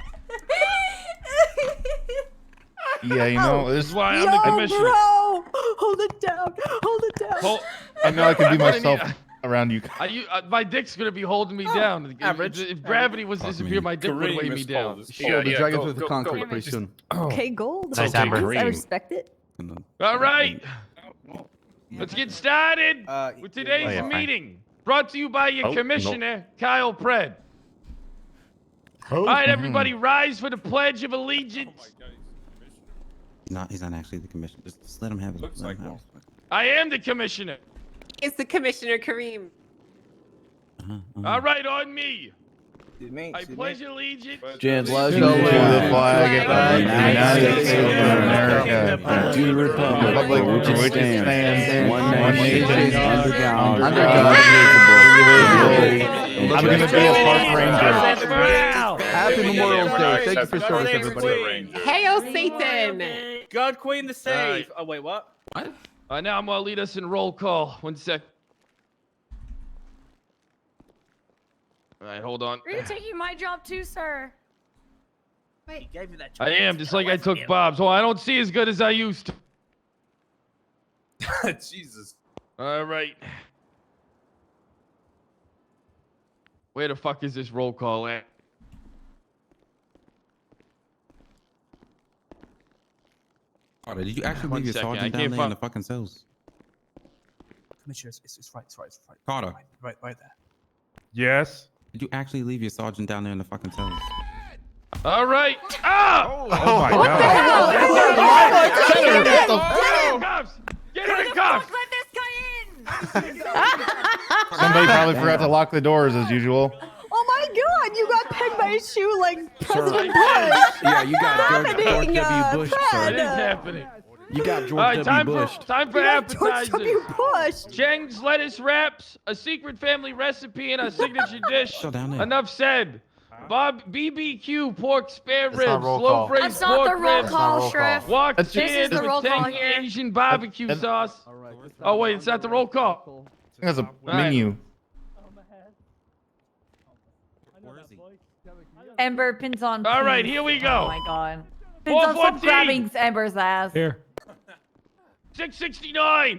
Yeah, you know, This is it's, why I'm Yo, the commissioner. bro! Hold it down. Hold it down. Hold- I know I can be What do you mean? myself around you. My dick's gonna be holding me down. If gravity was disappear, my dick would weigh me down. Sure, the dragon go, through the go, concrete go. pretty soon. Okay, gold. Nice, I Amber. respect it. All right, let's get started with today's Oh, yeah, fine. meeting. Brought to you by your Oh, no. commissioner, Kyle Pred. All right, everybody, rise for the Pledge of Allegiance. He's not actually the commissioner. Just let him have it. Looks like one. I am the commissioner. It's the Commissioner Kareem. All right, on me. I pledge allegiance. James, let us To go. the flag of the United States of America. To the republic which stands one nation under God, indivisible. I'm gonna be a park ranger. Happy Memorial Day. Thank you for service, everybody. Hail Satan! God Queen the save. Oh wait, what? What? Now I'm gonna lead us in roll call. 1 sec. All right, hold on. Are you taking my job too, sir? He gave you that I choice. am, just like I took Bob's. Oh, I don't see as good as I used to. Jesus. All right. Where the fuck is this roll call at? Carter, did you actually One leave your second, I sergeant down can't there in the find- fucking cells? Commissioner, it's right. Carter, Right there. Yes. did you actually leave your sergeant down there in the fucking cells? All right. Ah! Oh my God. Cuffs! Get him in cuffs! Let this guy in! Somebody probably forgot to lock the doors as usual. Oh my God! You got pegged by a shoe like President I Bush. Yeah, you got George Happening, W. Bush, It is sir. happening. You got All George right, W. Bush. time for You got George W. appetizers. Bush. Cheng's lettuce wraps, a secret family recipe, and a signature dish. Still down there. Enough said. Bob BBQ pork spare That's ribs, not roll slow call. braised That's not pork the roll ribs, call, Sheriff. wok That's just- This is cheers the with roll call tangy here. Asian barbecue And- sauce. Oh wait, it's not the roll call. That's a right. menu. Where is he? Ember pins on. All right, please. here we go. Oh my God. Pins on, stop 414. grabbing Ember's ass. Here. 669.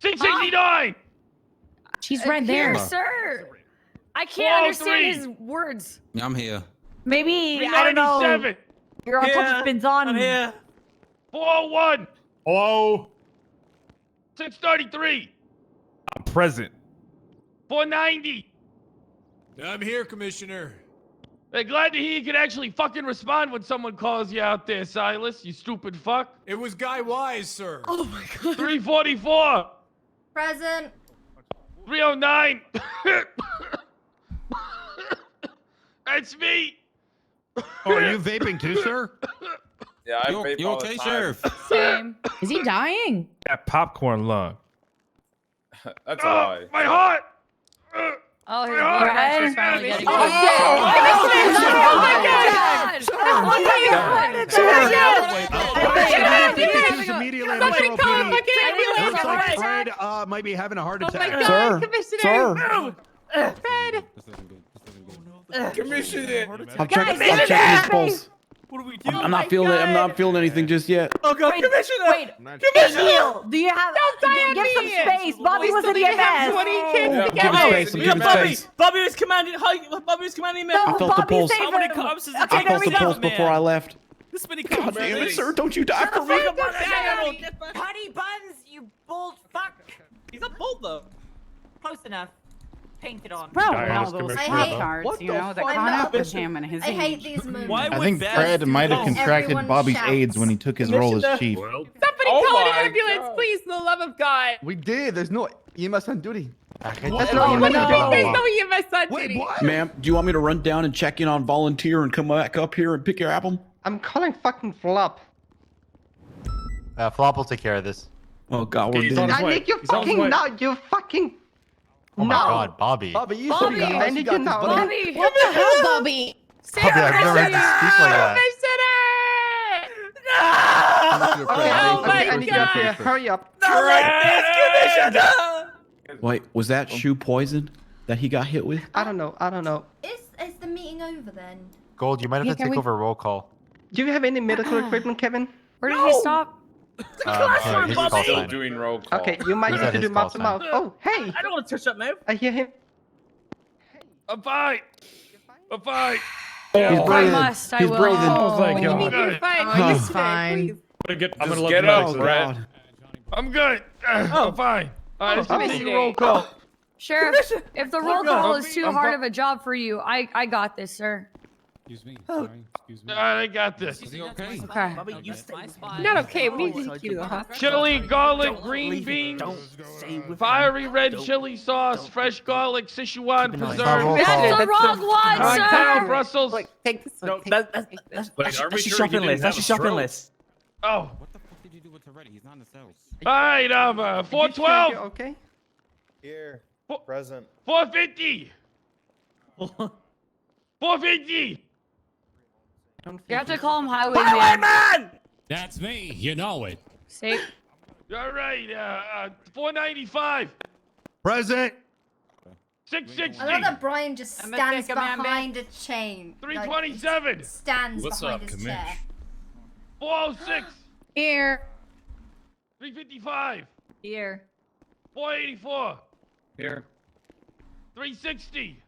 669. She's right there. sir. I can't understand his words. Yeah, I'm here. Maybe, I don't know. 397. You're on top of pins on. I'm here. 401. Hello. 633. I'm present. 490. I'm here, Commissioner. Hey, glad to hear you can actually fucking respond when someone calls you out there, Silas, you stupid fuck. It was Guy Wise, sir. Oh my God. 344. Present. 309. That's me. Oh, are you vaping too, sir? Yeah, I vape all the time. Same. Is he dying? That popcorn lung. That's a lie. My heart. Oh, his Oh, blood pressure's my finally God. getting Oh, good. Immediately, Somebody Metro call a PD. fucking ambulance. Looks like Alright. Fred might be having a heart Oh my attack. God, Sir, Commissioner. sir. Fred. This isn't good. This isn't good. Commissioner. I'm checking his pulse. What do we do? I'm not feeling it. I'm not feeling anything just yet. Oh God, Commissioner. Wait, Heal, do you have? Give some space. Bobby was in EMS. 20 kids I'm together. giving space. I'm giving space. Bobby was commanding. Bobby was commanding me. No, I felt the Bobby pulse. saved How many him. cops is it Okay, I taking there felt we the go. pulse before I left. This many God cops. damn it, sir! Don't you die for me. Honey buns, you bold fuck. He's not bold though. Close enough. Paint it on. Bro, all those flashcards, What the fuck? caught up with him and his I hate these movies. Why I think Fred might have contracted Everyone Bobby's shouts. AIDS when he took his role as chief. Somebody call an ambulance, please, for the love of God. We did. There's no EMS on duty. What do you mean there's no EMS on duty? Ma'am, do you want me to run down and check in on volunteer and come back up here and pick your apple? I'm calling fucking Flop. Flop will take care of this. Oh God, we're He's on doing. his way. He's on his way. You fucking. Oh my God, Bobby. Bobby, you Bobby, should I need you now. Bobby, what the hell, Bobby? Bobby, I've never heard you speak like that. Oh my I need you God. here. Hurry up. Wait, was that shoe poison that he got hit with? I don't know. Is the meeting over then? Gold, you might have to take over roll call. Do you have any medical equipment, Kevin? Where did he stop? Here, his call sign. doing roll call. Okay, you might Who's need at to do his call mouth to sign? mouth. Oh, hey. I don't want to touch that move. I hear him. I'm fine. I'm fine. He's I breathing. must. I He's will. breathing. Oh, thank What do you mean God. you're fine? Oh, You're he's fine. I'm gonna Just let get the up, medics Oh Fred. God. I'm good. I'm fine. All right, let's do Commissioner. the roll call. Sheriff, if the roll call is too I'm hard fi- of a job for you, I got this, sir. Excuse me. Sorry. Excuse me. All right, I got this. Is he okay? Okay. Bobby, you stay. Not okay. We need to take you to the hospital. Chili, garlic, green beans, fiery red chili sauce, fresh garlic, Sichuan preserve, That's the wrong one, Montana, sir. Brussels. Look, take this one. No, take that's this. Wait, are we that's your sure he shopping didn't list. That's have your a shopping stroke? list. Oh, What the fuck did you do with Toretti? He's not in the cells. all right. 412, Okay. Here, Four- present. 450, 450. You have to call him Highwayman. That's me. You know it. See? All right. 495, Present. 660, I love that Brian just I'm a stands thick man, behind a chain. like, 327, stands What's behind up, his Kamish? chair. 406, Here. 355, Here. 484, Here. 360.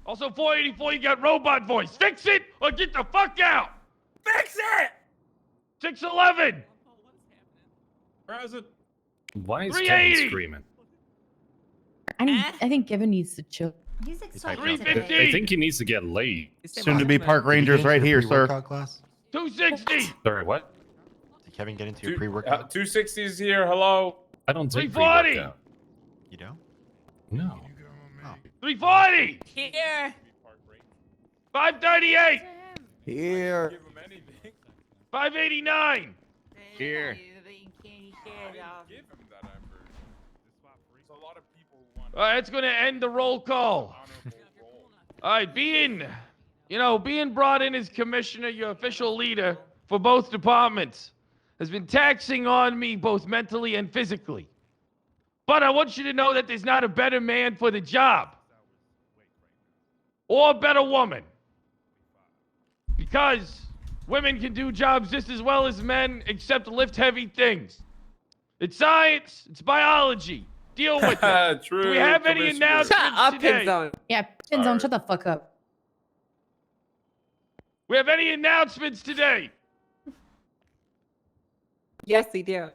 Also 484, you got robot voice. Fix it or get the fuck out. Fix it. 611, Present. Why is 380. Kevin screaming? I think Kevin needs to chill. He's excited. 350, I think he needs to get laid. Soon to be park rangers right here, sir. Class? 260, Sorry, what? Did Kevin get into your pre-workout? 260 is here. Hello. I don't take 340. pre-workout. You don't? No. 340, Here. 538, Here. 589, Here. All right, that's going to end the roll call. All right, being brought in as commissioner, your official leader for both departments, has been taxing on me both mentally and physically. But I want you to know that there's not a better man for the job. Or a better woman. Because women can do jobs just as well as men, except lift heavy things. It's science, it's biology. Deal with it. True. Do we have any announcements Shut up, today? Pinzone. Yeah, Pinzone, shut the fuck up. We have any announcements today? Yes, we do.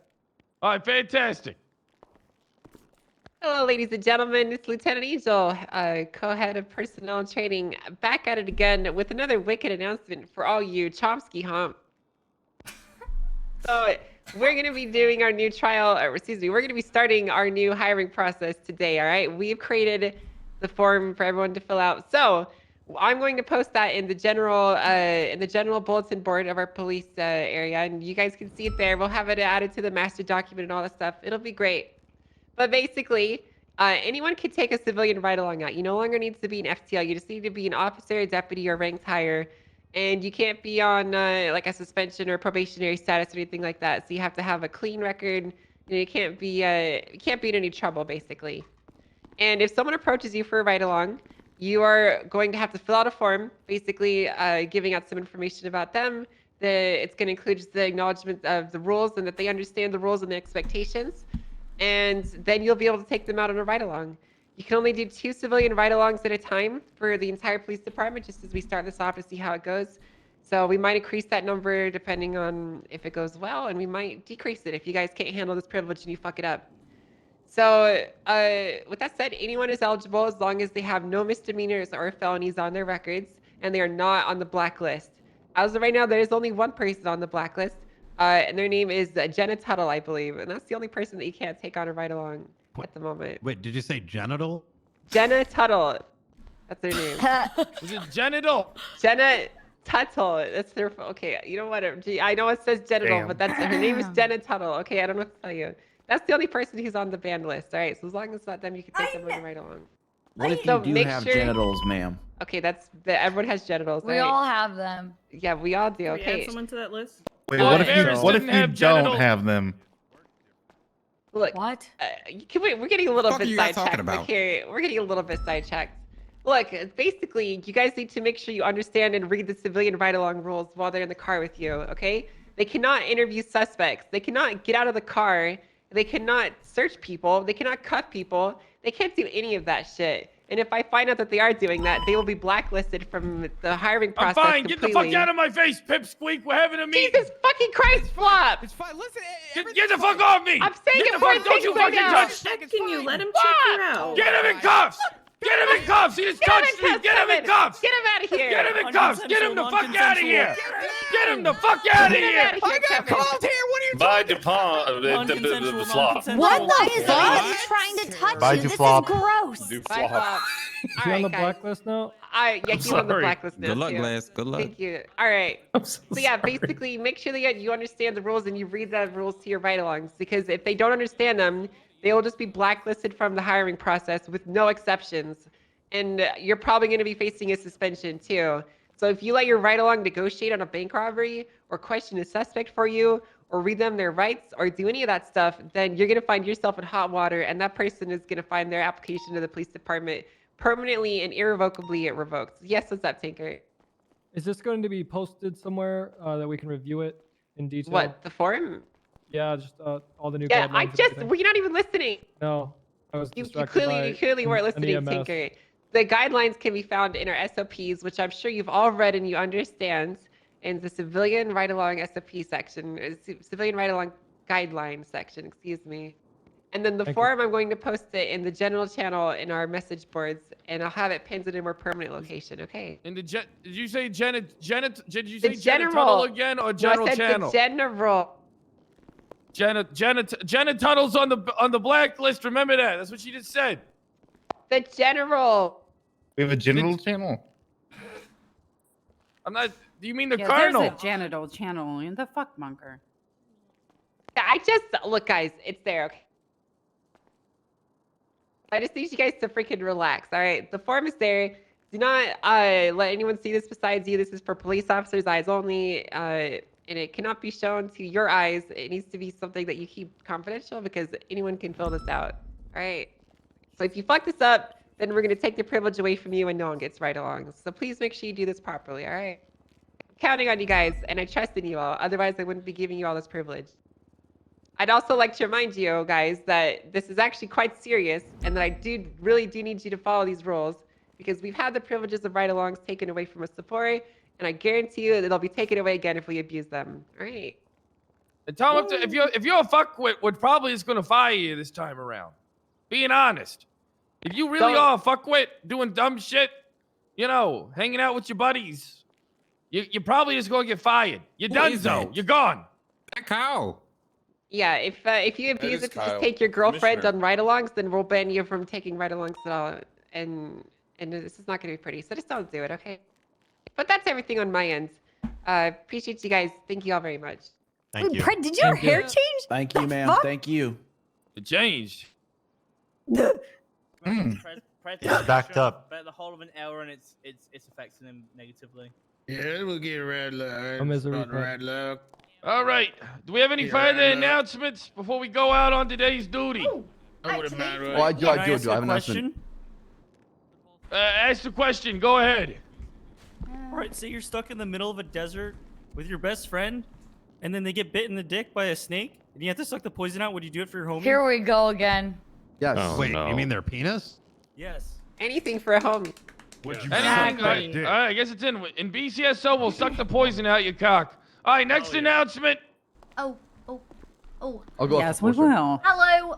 All right, fantastic. Hello, ladies and gentlemen. It's Lieutenant Angel, co-head of personnel training, back at it again with another wicked announcement for all you Chomsky hump. So we're going to be doing our new we're going to be starting our new hiring process today, all right? We've created the form for everyone to fill out. So I'm going to post that in the general bulletin board of our police area, and you guys can see it there. We'll have it added to the master document and all that stuff. It'll be great. But basically, Anyone can take a civilian ride-along out. You no longer need to be an FTL. You just need to be an officer, deputy, or ranked higher. And you can't be on like a suspension or probationary status or anything like that. So you have to have a clean record. And you can't be in any trouble, basically. And if someone approaches you for a ride-along, you are going to have to fill out a form, basically giving out some information about them. It's going to include just the acknowledgement of the rules and that they understand the rules and the expectations. And then you'll be able to take them out on a ride-along. You can only do 2 civilian ride-alongs at a time for the entire police department, just as we start this off to see how it goes. So we might increase that number depending on if it goes well, and we might decrease it if you guys can't handle this privilege and you fuck it up. So with that said, anyone is eligible as long as they have no misdemeanors or felonies on their records and they are not on the blacklist. As of right now, there is only one person on the blacklist, and their name is Jenna Tuttle, I believe. And that's the only person that you can't take on a ride-along at the moment. Wait, did you say genital? Jenna Tuttle. That's their name. Is it genital? Jenna Tuttle. That's their... Okay, you know what? I know it says genital, Damn. but that's her name is Jenna Tuttle. Okay, I don't know what to tell you. That's the only person who's on the ban list. All right, so as long as it's not them, you can take them right along. What if So you do make have sure- genitals, ma'am? Okay, everyone has genitals. We right? all have them. Yeah, we all do. Can we add Okay. someone to that list? Wait, Well, what if you Ferris what if didn't you have don't genitals. have them? Look. What? We're getting a little Fuck are bit you guys talking sidetracked. about? Okay, we're getting a little bit sidetracked. Look, basically, you guys need to make sure you understand and read the civilian ride-along rules while they're in the car with you. Okay? They cannot interview suspects. They cannot get out of the car. They cannot search people. They cannot cuff people. They can't do any of that shit. And if I find out that they are doing that, they will be blacklisted from the hiring I'm process fine. Get the completely. fuck out of my face, Pipsqueak. We're having a meeting. Jesus fucking Christ, Flop! It's fine. Listen, Get the fuck off me. I'm saying Get it the for fuck. Don't you right fucking now. touch. Checking you. Let him Fuck! check you out. Get him in cuffs. Get him in cuffs. He just touched me. Get him in cuffs. Get him out of here. Get him in cuffs. Get him the fuck out of here. Get him the fuck out of here. I got called here. What are you By talking DuPont, the flop. What the fuck? He's trying to touch Bye, you. This is Duflop. gross. Bye, Flop. Is he on the blacklist now? Yeah, he's on the sorry. blacklist now. Good luck, too. Glass. Good luck. Thank you. All right. So So yeah, sorry. basically, make sure that you understand the rules and you read the rules to your ride-alongs. Because if they don't understand them, they will just be blacklisted from the hiring process with no exceptions. And you're probably going to be facing a suspension too. So if you let your ride-along negotiate on a bank robbery or question a suspect for you or read them their rights or do any of that stuff, then you're going to find yourself in hot water and that person is going to find their application to the police department permanently and irrevocably revoked. Yes, what's up, Tinker? Is this going to be posted somewhere that we can review it in detail? What, the form? Yeah, just all the new Yeah, guidelines. I and just, everything. were you not even listening? No, I was You distracted clearly by weren't an listening, EMS. Tinker. The guidelines can be found in our SOPs, which I'm sure you've all read and you understand, in the civilian ride-along SOP section, civilian ride-along guidelines section, excuse me. And then the Thank you. form, I'm going to post it in the general channel in our message boards, and I'll have it pinned in a more permanent location, okay? In the did you say Janet? Did you The say Janet general. Tuttle again or general no, I said channel? the general. Janet Tuttle's on the blacklist. Remember that. That's what she just said. The general. We have a genital channel. I'm not. Do you mean the Yeah, colonel? there's a genital channel in the fuck bunker. I just look, guys. It's there. Okay. I just need you guys to freaking relax. All right, the form is there. Do not let anyone see this besides you. This is for police officers' eyes only, and it cannot be shown to your eyes. It needs to be something that you keep confidential because anyone can fill this out. All right. So if you fuck this up, then we're gonna take the privilege away from you, and no one gets right along. So please make sure you do this properly. All right. I'm counting on you guys, and I trust in you all. Otherwise, I wouldn't be giving you all this privilege. I'd also like to remind you guys that this is actually quite serious and that I really do need you to follow these rules because we've had the privileges of ride-alongs taken away from us before, and I guarantee you that they'll be taken away again if we abuse them. All right. And tell him if you're a fuckwit, what probably is gonna fire you this time around. Being honest. If you really are a fuckwit doing dumb shit, you know, hanging out with your buddies, you're probably just gonna get fired. You're done, though. You're gone. That cow. Yeah, if you abuse is it to Kyle, just take your girlfriend Commissioner. on ride-alongs, then we'll ban you from taking ride-alongs at all. And this is not going to be pretty. So just don't do it, okay? But that's everything on my end. Appreciate you guys. Thank you all very much. Thank you. Did your hair change? Thank you, ma'am. fuck? Thank you. It changed. It's backed up. Bet the whole of an hour and it's affecting him negatively. Yeah, we'll get red light. A misery Starting pet. red look. All right. Do we have any Yeah, further I know. announcements before we go out on today's duty? I wouldn't mind. Oh, I do. Can I do. ask I a have an announcement. question? Ask the question. Go ahead. Alright, so you're stuck in the middle of a desert with your best friend, and then they get bit in the dick by a snake, and you have to suck the poison out. Would you do it for your homie? Here we go again. Yes. Oh, Wait, no. you mean their penis? Yes. Anything for a homie. Would you Anything, suck that dick? I guess it's in BCSO. We'll suck the poison out your cock. All right. Next announcement. Oh. I'll go. Yes, we will. Hello.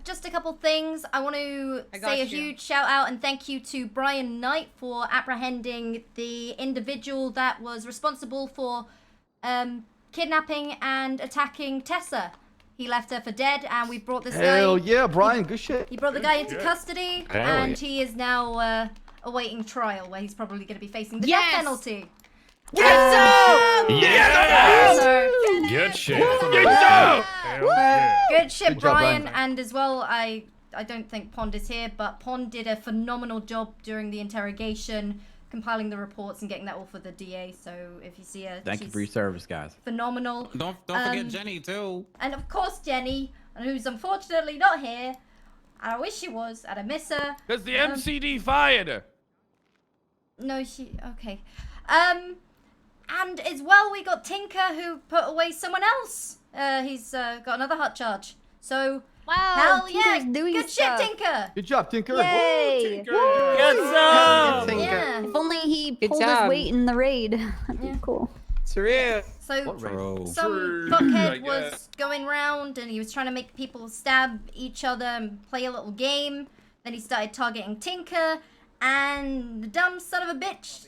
Just a couple things. I want to I say a got you. huge shout out and thank you to Brian Knight for apprehending the individual that was responsible for kidnapping and attacking Tessa. He left her for dead, and we brought this Hell guy. yeah, Brian. Good shit. He brought the guy into custody, Hell and yeah. he is now awaiting trial, where he's probably going to be facing the Yes! death penalty. Yeah. So, Good shit. good shit, Good job, Brian. Brian. And as well, I don't think Pond is here, but Pond did a phenomenal job during the interrogation, compiling the reports and getting that all for the DA. So if you see her, Thank you she's for your service, guys. phenomenal. Don't forget Um, Jenny too. And of course, Jenny, who's unfortunately not here. I wish she was. I'd miss her. Because the MCD fired her. No, okay. And as well, we got Tinker, who put away someone else. He's got another hot charge. So, Wow. hell yeah, Tinker's doing good stuff. shit, Tinker. Good job, Tinker. Yay. Yeah. If only he Good pulled job. his weight in the raid. That'd be Yeah. cool. True. So, Bro. some fuckhead was going round and he was trying to make people stab each other and play a little game. Then he started targeting Tinker, and the dumb son of a bitch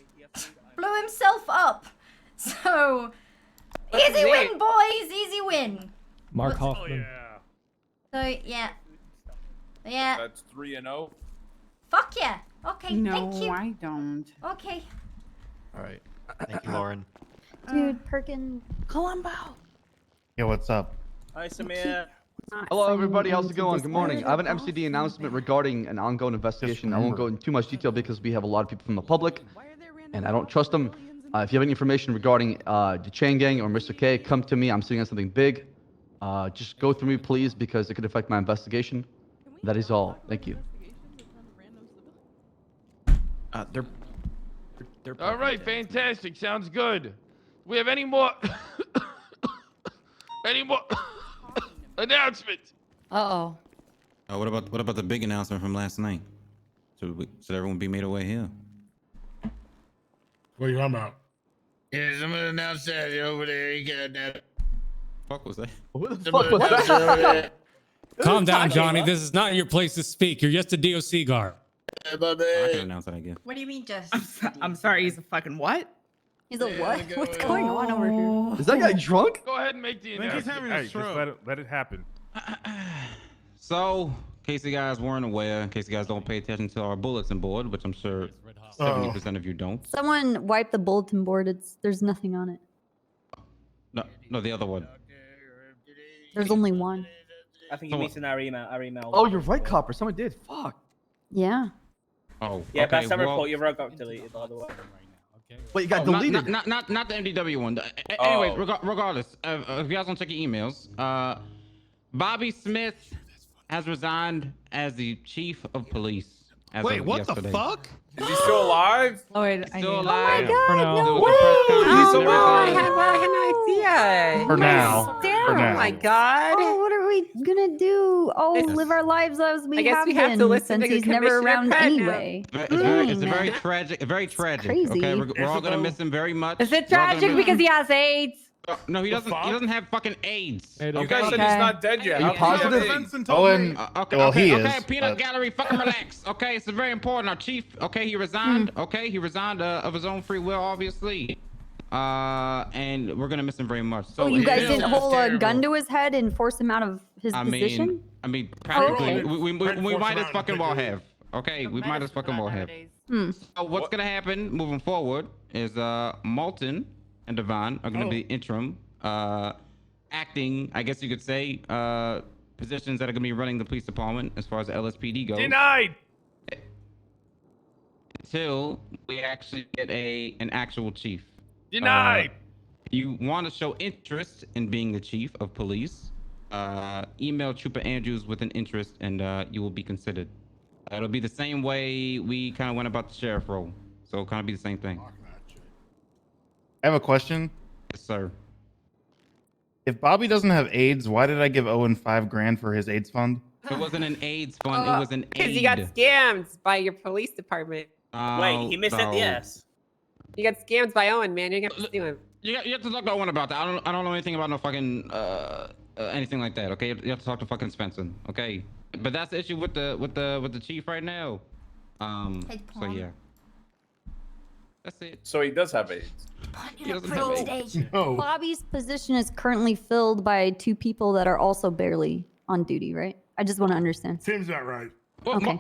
blew himself up. So, easy win, boys, easy win. Mark Oh, Hoffman. So, yeah. Yeah, That's 3-0. fuck yeah. Okay, No, thank you. I don't. Okay. All right. Thank you, Lauren. Dude, Perkin. Columbo. Yeah, what's up? Hi, Samir. Hello, everybody. How's it going? Good morning. I have an MCD announcement regarding an ongoing investigation. I won't go into too much detail because we have a lot of people from the public, and I don't trust them. If you have any information regarding the Chain Gang or Mr. K, come to me. I'm sitting on something big. Just go through me, please, because it could affect my investigation. That is all. Thank you. They're All right, fantastic. Sounds good. We have any more announcements? Uh-oh. Oh, what about the big announcement from last night? Should everyone be made aware here? What are you talking about? Yeah, someone announced that over there. You got that. Fuck was that? Who the Someone fuck was announced it over there. that? Calm down, Johnny. This is not your place to speak. You're just a DOC guard. Yeah, my I man. can announce it, I guess. What do you mean, Jess? I'm sorry, he's a fucking what? He's a Yeah, what? go What's ahead. going on over here? Is that guy drunk? Go ahead and make the I think he's announcement. having a stroke. Just let it happen. So, in case you guys weren't aware, in case you guys don't pay attention to our bulletin board, which I'm sure 70% of you don't. Someone wipe the bulletin board. There's nothing on it. No, the other one. There's only one. I think you're missing our email. Oh, you're right, Copper. Someone did. Fuck. Yeah. Oh, Yeah, okay, that's that well, report. Your rogue got deleted, by the way. Wait, you got Oh, deleted. Not the MDW one. Anyways, Oh. regardless, if you guys don't check your emails, Bobby Smith has resigned as the chief of police. As Wait, of what yesterday. the fuck? Is he still alive? Oh, wait, Still Oh alive. my god, For now. no There was way! a press conference Oh and no, I everything. had no idea. For now. Damn. For Oh now. my god. Oh, what are we gonna do? Oh, It's- live our lives as we I guess have we have to been, listen since to he's never Commissioner around Pratt now. anyway. It's a very Dang. tragic. Very tragic. crazy. Okay, we're all gonna miss him very much. Is it We're all gonna tragic miss- because he has AIDS? No, he doesn't. He doesn't have fucking AIDS. Hey, You don't- guys said Okay. he's not dead yet. Are you How can positive? have Vincent Oh, told me? and Okay, well, okay, he okay, is. peanut but- gallery, fucking relax. Okay, it's very important. Our chief, okay, he resigned. Okay, he resigned of his own free will, obviously. And we're gonna miss him very much. So Oh, you it guys is- didn't hold a terrible. gun to his head and force him out of his position? I mean, practically, Oh. we Brent might forced as him out fucking and well picked have. Okay, we might as fucking well have. Hmm. So what's gonna happen moving forward is Malton and Devon are gonna be interim, acting, I guess you could say, positions that are going to be running the police department as far as the LSPD goes. Denied. Until we actually get an actual chief. Denied. You want to show interest in being the chief of police? Email Trooper Andrews with an interest, and you will be considered. It'll be the same way we kind of went about the sheriff role, so it'll kind of be the same thing. I have a question. Yes, sir. If Bobby doesn't have AIDS, why did I give Owen $5,000 for his AIDS fund? It wasn't an AIDS fund. It was an Because aid. you got scammed by your police department. Wait, he missed at the S. You got scammed by Owen, man. You got to sue him. You have to talk to Owen about that. I don't know anything about no fucking anything like that. Okay, you have to talk to fucking Spencer. Okay, but that's the issue with the chief right now. So yeah, that's it. So he does have AIDS. He doesn't have AIDS. No. Bobby's position is currently filled by 2 people that are also barely on duty, right? I just want to understand. Seems about right. Well, Okay.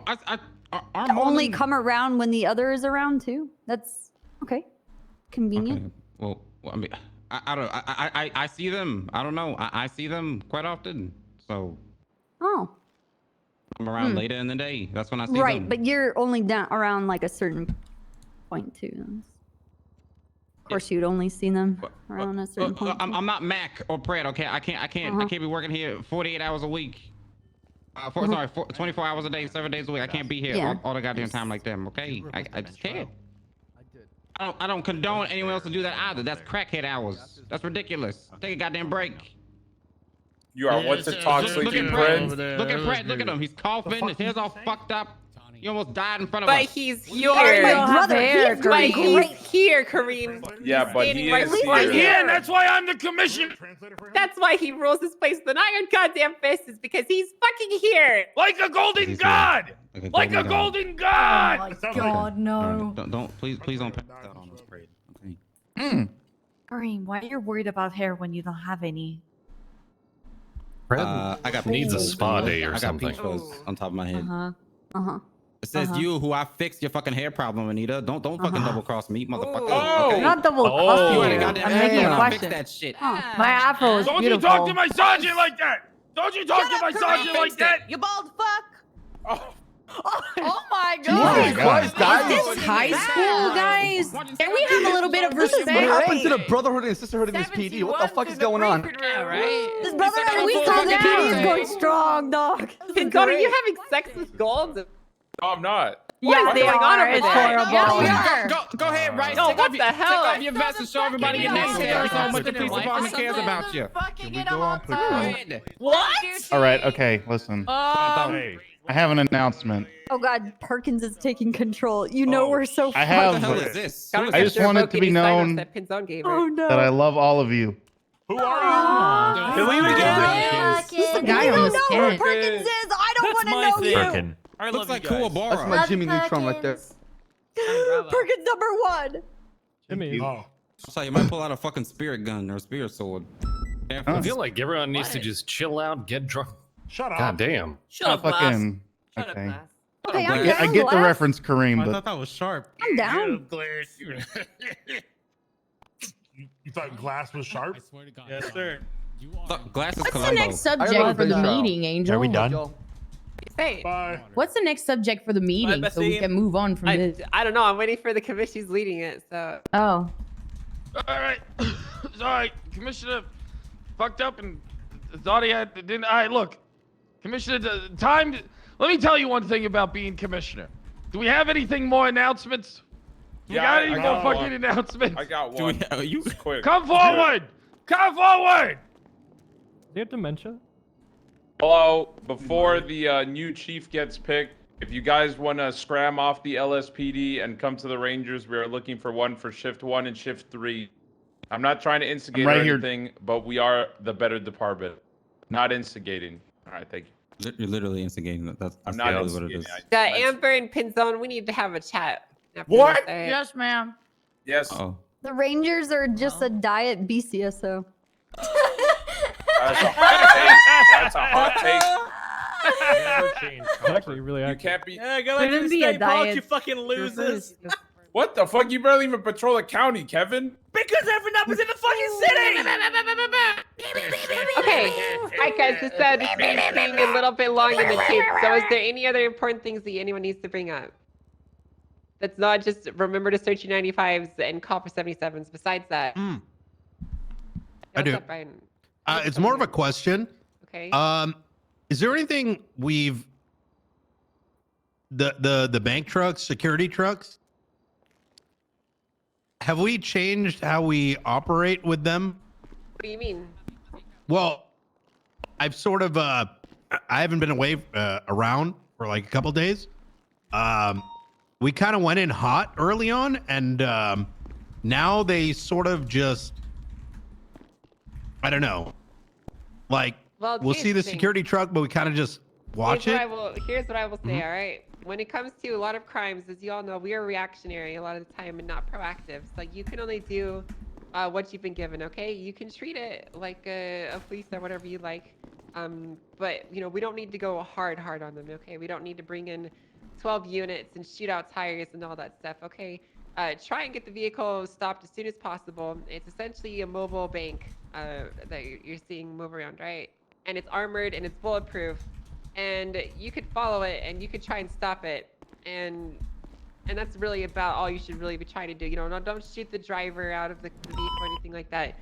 I'm Only come around when the other is around too. That's okay. Convenient. Okay. Well, I mean, I don't. I see them. I don't know. I see them quite often. So Oh, I'm around later in the day. That's when I see right. them. But you're only down around like a certain point too. Of course, you'd only see them around a certain point. I'm not Mac or Pratt. Okay, I can't be working here 48 hours a week. 24 hours a day, 7 days a week. I can't be here all the goddamn time like them. Okay, I just can't. I don't condone anyone else to do that either. That's crackhead hours. That's ridiculous. Take a goddamn break. You are what to talk Look sleeping at friend. Brett. Look at Brett. Look at him. He's coughing. His hair's all fucked up. He almost died in front of But us. he's here. my brother. He's He's right great. here, Kareem. Yeah, but Standing he right is before here. you. Yeah, and that's why I'm the commissioner. That's why he rules this place with an iron goddamn fist, is because he's fucking here. Like a golden god. Like a golden god. Oh my god, no. Don't please don't pass that on us, Brady. Okay. Kareem, why are you worried about hair when you don't have any? I got Needs a peach fuzz. spa day or I got something. peach fuzz on top of my head. Uh-huh. It says you who I fixed your fucking hair problem, Anita. Don't fucking double cross me, motherfucker. Oh. Okay? Not double You crossing ain't you. got I'm making a fix question. that shit. My afro is Don't beautiful. you talk to my sergeant like that. Don't you talk to my sergeant like that. You bald fuck! Oh my Jesus Christ, guys. Is this high school, guys? Can we have a little bit of respect? What happened to the brotherhood and sisterhood in this PD? What the fuck is going on? This brother, we saw the PD is going strong, dog. God, are you having sex with gold? No, I'm not. Yes, they going on are. over It's there? horrible. Go ahead, Rice. Oh, Take what off the hell? Take off your vest and show everybody your name tag. How much the police department cares about you. Can we go on patrol? What? All right, okay, listen. Hey, I have an announcement. Oh God, Perkins is taking control. You know we're so. I What the have. hell is this? I just want it to be known that Pinzone gave her. Oh no. that I love all of you. Who are you? Who Who's the guy on the know who stand? Perkins is. I don't want to know you. Perkin. I Looks love like you guys. Kuwabara. That's my Jimmy Neutron right there. Perkins #1. Jimmy. Oh. So you might pull out a fucking spirit gun or a spirit sword. I feel like everyone needs to just chill out, get drunk. Shut up. God damn. Shut up, Glass. Fucking. Shut up, Okay. Glass. Okay, I'm I down. get the Glass. reference, Kareem, but that was sharp. I'm down. You thought glass was sharp? swear to God. Yes, sir. Glass is What's the Columbo. next subject love for the this show. meeting, Angel? Are we done? Hey, Bye. What's the next subject for the meeting so we Bessie. can move on from this? I don't know. I'm waiting for the commission. She's leading it, so. Oh. All right. Sorry, Commissioner fucked up and thought he had didn't. All right, look, Commissioner, time. Let me tell you one thing about being commissioner. Do we have anything more announcements? We Yeah, got I any got more one. fucking announcements? I got one. You It's quick. Come forward! Come forward! They have dementia. Hello. Before the new chief gets picked, if you guys want to scram off the LSPD and come to the Rangers, we are looking for one for shift 1 and shift 3. I'm not trying to instigate right or here. anything, but we are the better department. Not instigating. All right, thank you. You're literally instigating that. That's I'm not literally what it instigating. is. Amber and Pinzone, we need to have a chat. after What? this, all right? Yes, ma'am. Yes. Oh. The Rangers are just a diet BCSO. That's a hot take. That's a hot take. It's actually really You accurate. can't be. Yeah, go back to Couldn't the be a state park, diet. you fucking losers. What the fuck? You barely even patrol the county, Kevin. Because F&F was in the fucking city! Okay, alright guys, this is being a little bit long in the tooth. So is there any other important things that anyone needs to bring up? That's not just remember to search your 95s and call for 77s. Besides that. I What's do. up, Brian? It's more of a question. Okay. Is there anything the bank trucks, security trucks? Have we changed how we operate with them? What do you mean? Well, I've sort of I haven't been away around for like a couple days. We kind of went in hot early on, and now they sort of just, I don't know, like Well, we'll here's see the thing. security truck, but we kind of just watch Here's it. Here's what I will say, Mhm. all right? When it comes to a lot of crimes, as you all know, we are reactionary a lot of the time and not proactive. So you can only do what you've been given, okay? You can treat it like a police or whatever you like. But, you know, we don't need to go hard on them, okay? We don't need to bring in 12 units and shoot out tires and all that stuff, okay? Try and get the vehicle stopped as soon as possible. It's essentially a mobile bank that you're seeing move around, right? And it's armored and it's bulletproof. And you could follow it and you could try and stop it. And that's really about all you should really be trying to do. You know, don't shoot the driver out of the vehicle or anything like that.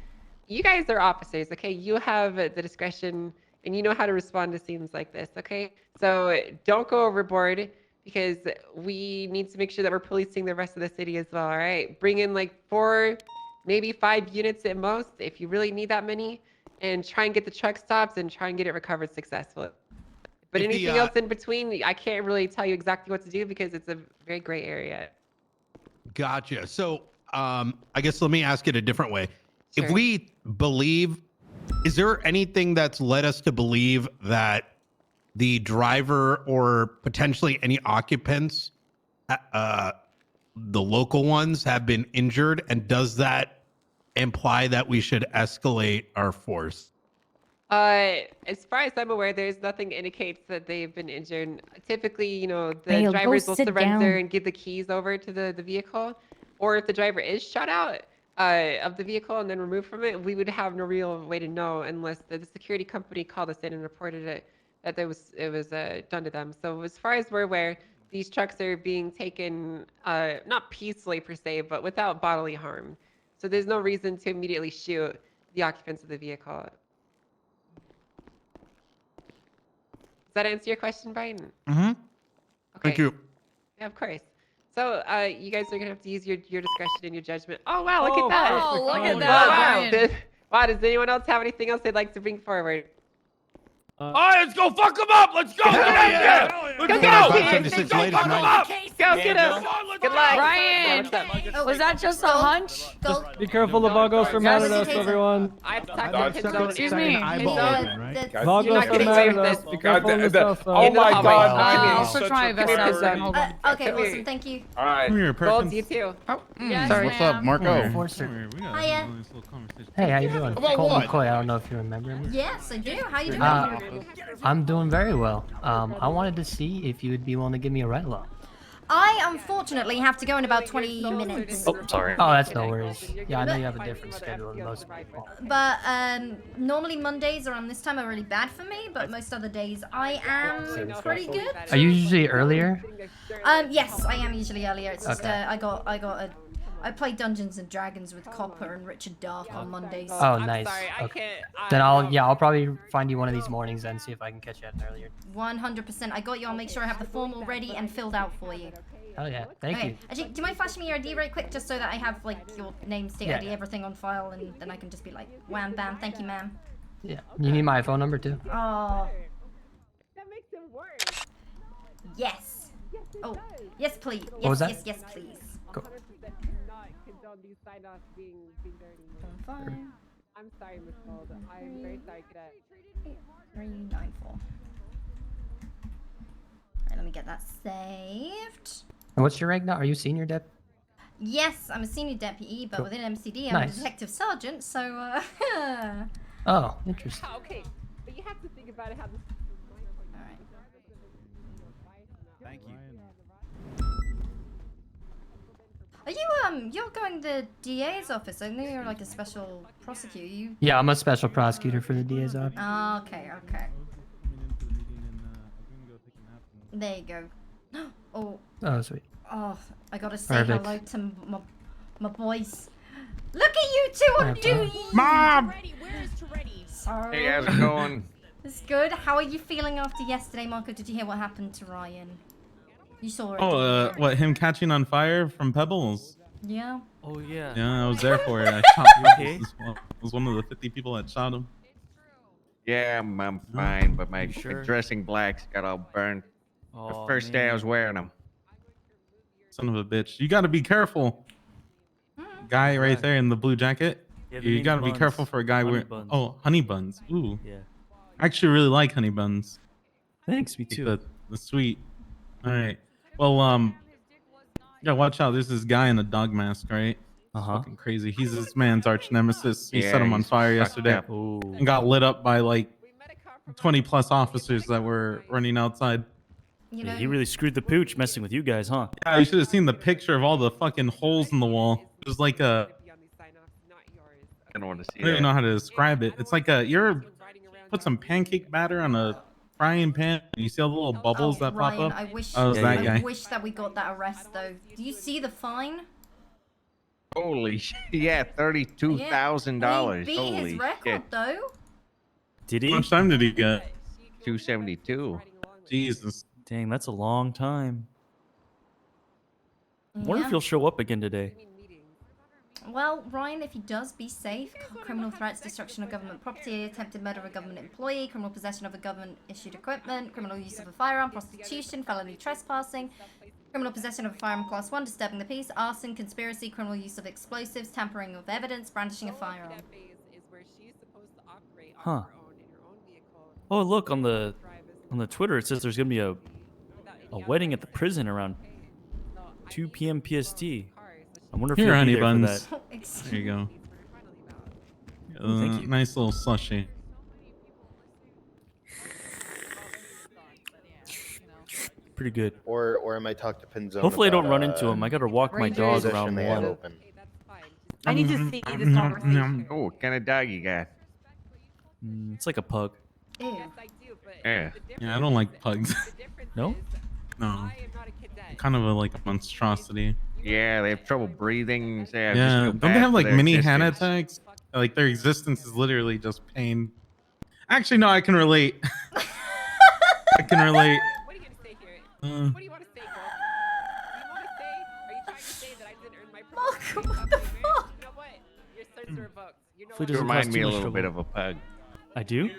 You guys are officers, okay? You have the discretion and you know how to respond to scenes like this, okay? So don't go overboard because we need to make sure that we're policing the rest of the city as well, all right? Bring in like 4, maybe 5 units at most if you really need that many, and try and get the truck stopped and try and get it recovered successfully. But If the, anything else in between, I can't really tell you exactly what to do because it's a very gray area. Gotcha. So, I guess let me ask it a different way. Sure. If we believe, is there anything that's led us to believe that the driver or potentially any occupants, the local ones, have been injured? And does that imply that we should escalate our force? As far as I'm aware, there's nothing indicates that they've been injured. Typically, you know, the Hey, go drivers will sit surrender down. and give the keys over to the vehicle. Or if the driver is shot out of the vehicle and then removed from it, we would have no real way to know unless the security company called us in and reported it that it was done to them. So as far as we're aware, these trucks are being taken not peacefully per se, but without bodily harm. So there's no reason to immediately shoot the occupants of the vehicle. Does that answer your question, Brian? Mm-hmm. Thank you. Yeah, of course. So, you guys are gonna have to use your discretion and your judgment. Oh wow, look at that! wow, look at Wow, that, wow. Brian. Wow, does anyone else have anything else they'd like to bring forward? All right, let's go fuck them up. Let's go. Get out here. Let's go. Let's Go fuck them up. Go get him. Good luck. Brian, Yeah, what's up? was that just a hunch? Go. Be careful, the Vagos are mad at us, everyone. I have to talk to him. Excuse me. That's- You're Vagos not are getting mad away at with us. this. Be careful of yourself. Oh my Come God. here. I'll switch my vest out. Such a Hold on. okay, Come awesome. here. Thank you. All right. Come here, Gold, Perkins. you too. Yes, Sorry. What's up, Marco? Hiya. Hey, how you doing? About Cole what? McCoy, I don't know if you remember me. Yes, I do. How you doing? I'm doing very well. I wanted to see if you would be willing to give me a ride along. I unfortunately have to go in about 20 minutes. Oh, sorry. Oh, that's no worries. Yeah, I know you have a different schedule than most people. But normally Mondays around this time are really bad for me, but most other days I am pretty good. Are you usually earlier? Yes, I am usually earlier. It's just Okay. I play Dungeons and Dragons with Copper and Richard Dark on Mondays. Oh, nice. Okay. Then I'll probably find you one of these mornings and see if I can catch you at an earlier. 100%. I got you. I'll make sure I have the form all ready and filled out for you. Oh yeah, thank you. Actually, do you mind flashing me your ID right quick, just so that I have like your name, state Yeah. ID, everything on file, and then I can just be like, wham, bam, thank you, ma'am. Yeah. You need my phone number too? Oh. That makes him worse. Yes. Oh, yes, please. Yes, What was that? yes, please. Cool. Condone these sign-offs being dirty. Fine. I'm sorry, Miss Gold. I'm very sorry. Could I... 394. Alright, let me get that saved. And what's your rank now? Are you senior dep? Yes, I'm a senior deputy, but Cool. within MCD, I'm Nice. a detective sergeant, so, Oh, interesting. Okay, but you have to think about it how this... Alright. Thank you. Are you you're going to DA's office? I know you're like a special prosecutor. You. Yeah, I'm a special prosecutor for the DA's office. Oh, okay, okay. There you go. Oh. Oh, sweet. Oh, I gotta say Perfect. hello to my boys. Look at you two on duty! Mom! So, Hey, how's it going? it's good. How are you feeling after yesterday, Marco? Did you hear what happened to Ryan? You saw it. Oh, what, him catching on fire from Pebbles? Yeah. Oh yeah. Yeah, I was there for it. I shot Pebbles as well. I was one of the 50 people that shot him. Yeah, I'm fine, but my sure? dressing blacks got all burned. The Oh, first day I man. was wearing them. Son of a bitch. You got to be careful. Guy right there in the blue jacket. Yeah, You got to be careful for a guy Honey wearing. buns. Oh, honey buns. Ooh. Yeah. I actually really like honey buns. Thanks, me Like too. the sweet. All right. Well, yeah, watch out. There's this guy in a dog mask, right? Fucking crazy. He's this man's arch nemesis. He Yeah, set him on he's fire fucked yesterday up. and got lit up by like 20 plus officers that were running outside. You Yeah, know, he really screwed the pooch messing with you guys, huh? Yeah, you should have seen the picture of all the fucking holes in the wall. It was like a. I don't want to see I don't even that. know how to describe it. It's like a. You're put some pancake batter on a frying pan. And you see all the little bubbles that pop Ryan, up. I wish Oh, it was that I guy. wish that we got that arrest though. Do you see the fine? Holy shit. Yeah, $32,000. He beat Holy his record shit. though. Did How he? much time did he get? 272. Jesus. Dang, that's a long time. I wonder if Yeah. he'll show up again today. Well, Ryan, if he does, be safe. Criminal threats, destruction of government property, attempted murder of a government employee, criminal possession of a government-issued equipment, criminal use of a firearm, prostitution, felony trespassing, criminal possession of a firearm class 1, disturbing the peace, arson, conspiracy, criminal use of explosives, tampering with evidence, brandishing a firearm. Huh. Oh, look on the Twitter it says there's gonna be a wedding at the prison around 2 p.m. PST. I wonder if Here, you'll honey be there buns. for that. There you go. Thank you. Nice little slushy. Pretty good. Or I might talk to Pinzone. Hopefully I don't about, run into him. I gotta walk my Ranger dog position around they have one. open. I need to see this conversation. Oh, what kind of dog you got? It's like a pug. Ew. Yeah. Yeah, I don't like pugs. No? No. Kind of like a monstrosity. Yeah, they have trouble breathing. Yeah, Yeah. Don't they have like mini hand attacks? Like their existence is literally just pain. Actually, no, I can relate. I can relate. What are you gonna say here? What do you want to say, girl? Do you want to say? Are you trying to say that I didn't earn my Marco, what the fuck? You know what? Your sons are revoked. You know Hopefully You doesn't remind cause me too a much little bit trouble. of a pug. I do?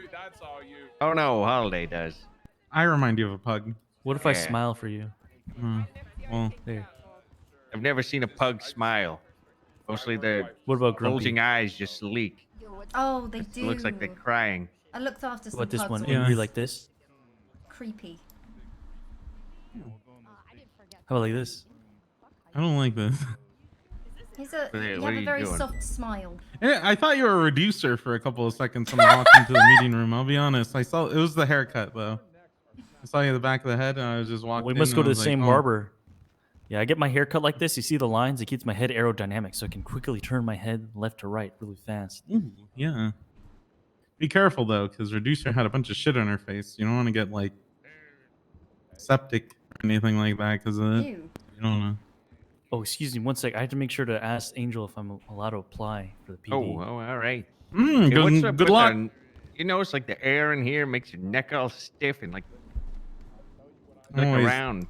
Oh no, Holiday does. I remind you of a pug. What if I Yeah. smile for you? Well, There. I've never seen a pug smile. Mostly their What about Grumpy? bulging eyes just leak. Oh, they It do. looks like they're crying. I looked after some What this pugs one? once. Angry like this? Creepy. How about like this? I don't like this. He's a. Hey, You what have are a you very doing? soft smile. Yeah, I thought you were a reducer for a couple of seconds when I walked into the meeting room. I'll be honest. I saw it was the haircut though. I saw you in the back of the head, and I was just walking. We must in, go and to I the was same like, oh. barber. Yeah, I get my hair cut like this. You see the lines? It keeps my head aerodynamic, so I can quickly turn my head left to right really fast. Ooh, yeah. Be careful though, because Reducer had a bunch of shit on her face. You don't want to get like septic or anything like that because of it. Ew. You don't know. Oh, excuse me, one sec. I have to make sure to ask Angel if I'm allowed to apply for the PD. Oh, all right. Mm, Hey, what's good up good with luck. You notice like the air in here makes your neck all stiff and like look Always. around.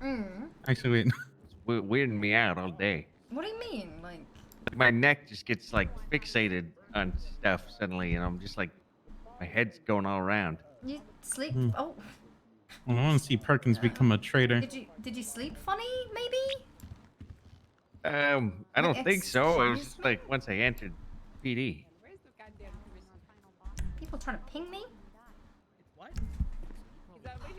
Actually, wait. It's weirding me out all day. What do you mean? Like. My neck just gets like fixated on stuff suddenly, and I'm just like, my head's going all around. You sleep? Hmm. Oh, I want to see Perkins become a traitor. did you sleep funny? Maybe. I don't think so. It was just like once I entered PD. People trying to ping me?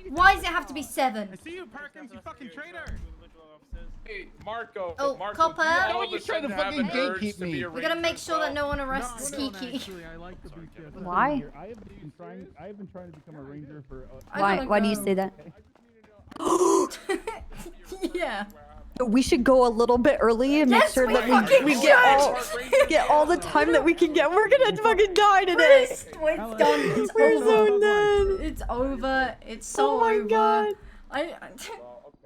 Why does it have to be 7? I see you, Perkins. You fucking traitor. Hey, Marco. Oh, Marco, Copper. do you all No, of a you're sudden trying to have fucking an urge gatekeep to be me. a We gotta ranger make as sure that well? no one arrests Kiki. I like the BTS. Why? I have been trying to become a ranger for. Why do you say that? Yeah. We should go a little bit early and make Yes, sure we that fucking we get all the time that we can get. We're gonna fucking die today. It's done. It's We're over. so done. It's over. It's so Oh my over. God. I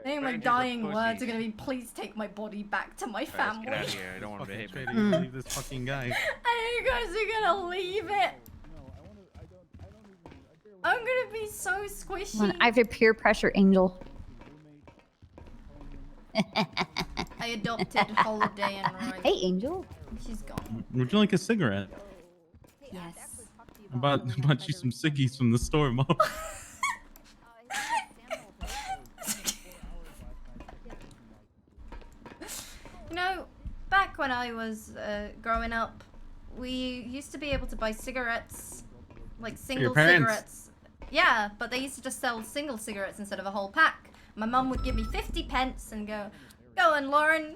think my dying words are gonna be, please take my body back to my family. Get out of here. I don't want to Fucking hit traitor, me. you leave this fucking guy. And you guys are gonna leave it. I'm gonna be so squishy. Come on, I have your peer pressure, Angel. I adopted Holiday and Ryan. Hey, Angel. She's gone. Would you like a cigarette? Yes. I bought you some ciggies from the store, Mom. You know, back when I was growing up, we used to be able to buy cigarettes, like single cigarettes. Yeah, but they used to just sell single cigarettes instead of a whole pack. My mum would give me 50 pence and go on, Lauren,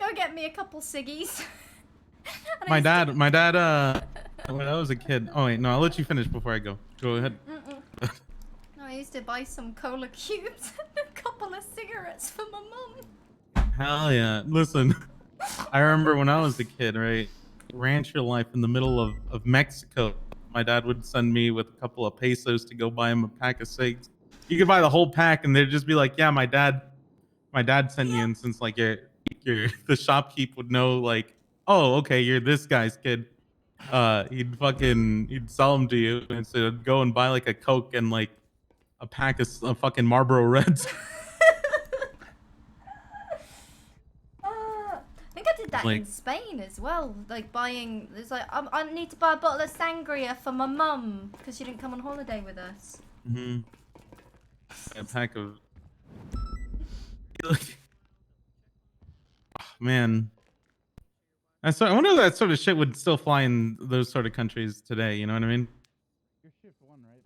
go get me a couple ciggies. My dad, when I was a kid. Oh wait, no, I'll let you finish before I go. Go ahead. No, I used to buy some cola cubes and a couple of cigarettes for my mum. Hell yeah! Listen, I remember when I was a kid, right? Rancher life in the middle of Mexico. My dad would send me with a couple of pesos to go buy him a pack of cigs. You could buy the whole pack, and they'd just be like, "Yeah, my dad sent you." And since like the shopkeep would know, like, "Oh, okay, you're this guy's kid," he'd sell them to you, and so go and buy like a Coke and like a pack of fucking Marlboro Reds. I think I did that in Spain as well. Like buying, it's like I need to buy a bottle of sangria for my mum because she didn't come on holiday with us. Mm-hmm. A pack of. Oh, man. I wonder if that sort of shit would still fly in those sort of countries today. You know what I mean?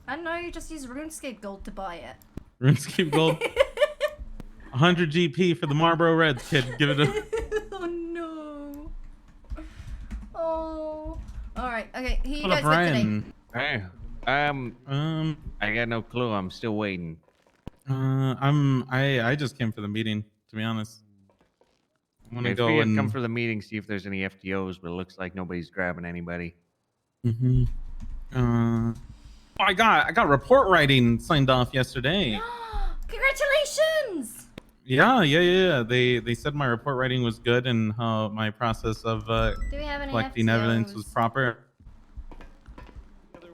I know you just use RuneScape Gold to buy it. RuneScape Gold. 100 GP for the Marlboro Reds, kid. Give it a. Oh no. Oh. All right. Okay. Who you What up, guys with today? Hey, I got no clue. I'm still waiting. I just came for the meeting, to be honest. I want to go and come for the meeting, see if there's any FTOs, but it looks like nobody's grabbing anybody. Mm-hmm. I got report writing signed off yesterday. Congratulations! Yeah. They said my report writing was good and how my process of Do we have any collecting evidence was FTOs? proper.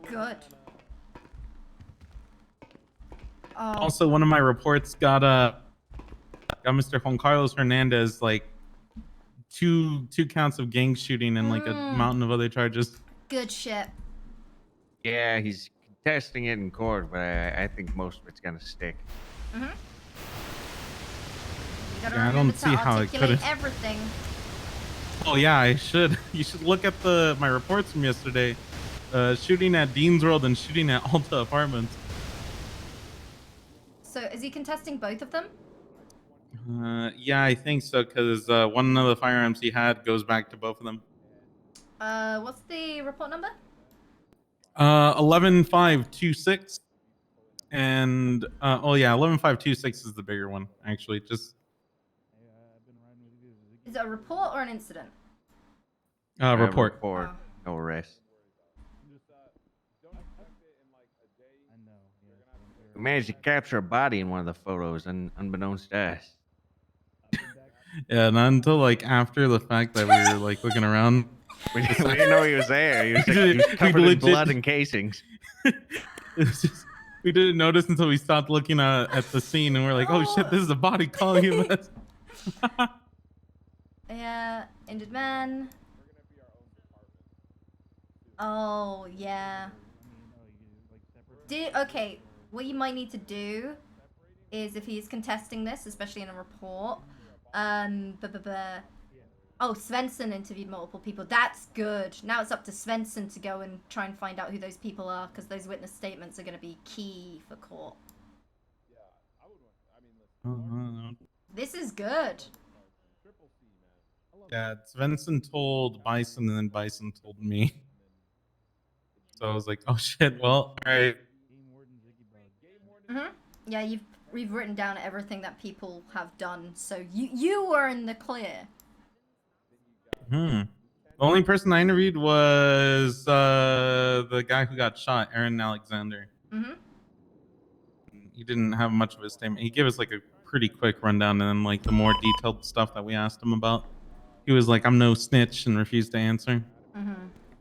Good. Also, one of my reports got Mr. Juan Carlos Hernandez like two counts of gang shooting and like a mountain of other charges. Good shit. Yeah, he's contesting it in court, but I think most of it's gonna stick. Mm-hmm. You gotta Yeah, I remember don't see to how it articulate could've- everything. Oh yeah, I should. You should look at my reports from yesterday. Shooting at Dean's World and shooting at Alta Apartments. So is he contesting both of them? Yeah, I think so, because one of the firearms he had goes back to both of them. What's the report number? 11526. And oh yeah, 11526 is the bigger one, actually. Just Is it a report or an incident? report. Report. No arrest. We managed to capture a body in one of the photos, unbeknownst to us. Yeah, not until like after the fact that we were like looking around. We didn't know he was there. He was covered in blood and casings. It's just, we didn't notice until we stopped looking at the scene, and we're like, "Oh shit, this is a body calling him." Yeah, injured man. Oh yeah. Okay, what you might need to do is if he's contesting this, especially in a report. Oh, Svensson interviewed multiple people. That's good. Now it's up to Svensson to go and try and find out who those people are, because those witness statements are going to be key for court. This is good. Yeah, Svensson told Bison, and then Bison told me. So I was like, "Oh shit, well, all right." Yeah, you've we've written down everything that people have done, so you were in the clear. The only person I interviewed was the guy who got shot, Aaron Alexander. Mm-hmm. He didn't have much of a statement. He gave us like a pretty quick rundown, and then like the more detailed stuff that we asked him about, he was like, "I'm no snitch," and refused to answer. Mm-hmm.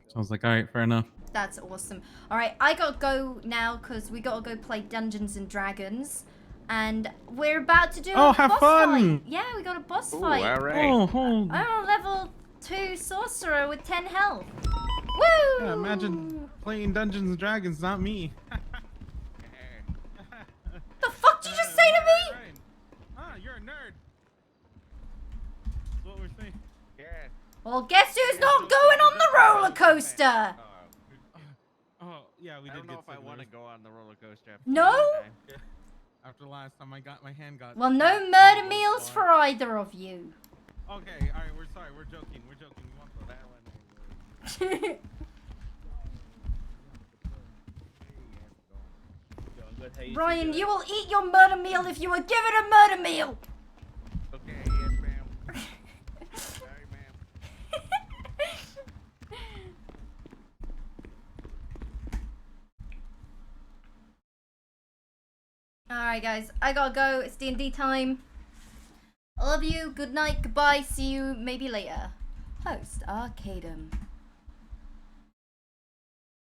So I was like, "All right, fair enough." That's awesome. All right, I gotta go now because we gotta go play Dungeons and Dragons, and we're about to do a have boss fun! fight. Yeah, we got a boss Ooh, fight. all right. I'm a level 2 sorcerer with 10 health. Woo! Yeah, imagine playing Dungeons and Dragons, not me. The fuck did you just say to me? Ah, you're a nerd. That's what we're saying. Yeah. Well, guess who's not going on the roller coaster? Oh, yeah, we did. I don't know if I want to go on the roller coaster. No? After last time my hand got. Well, no murder meals for either of you. Okay, all right, we're sorry, we're joking. We won't throw that one. Brian, you will eat your murder meal if you were given a murder meal. Okay, yes, ma'am. Sorry, ma'am. Alright guys, I gotta go. It's D&D time. I love you. Good night. Goodbye. See you maybe later. Host Arcadum.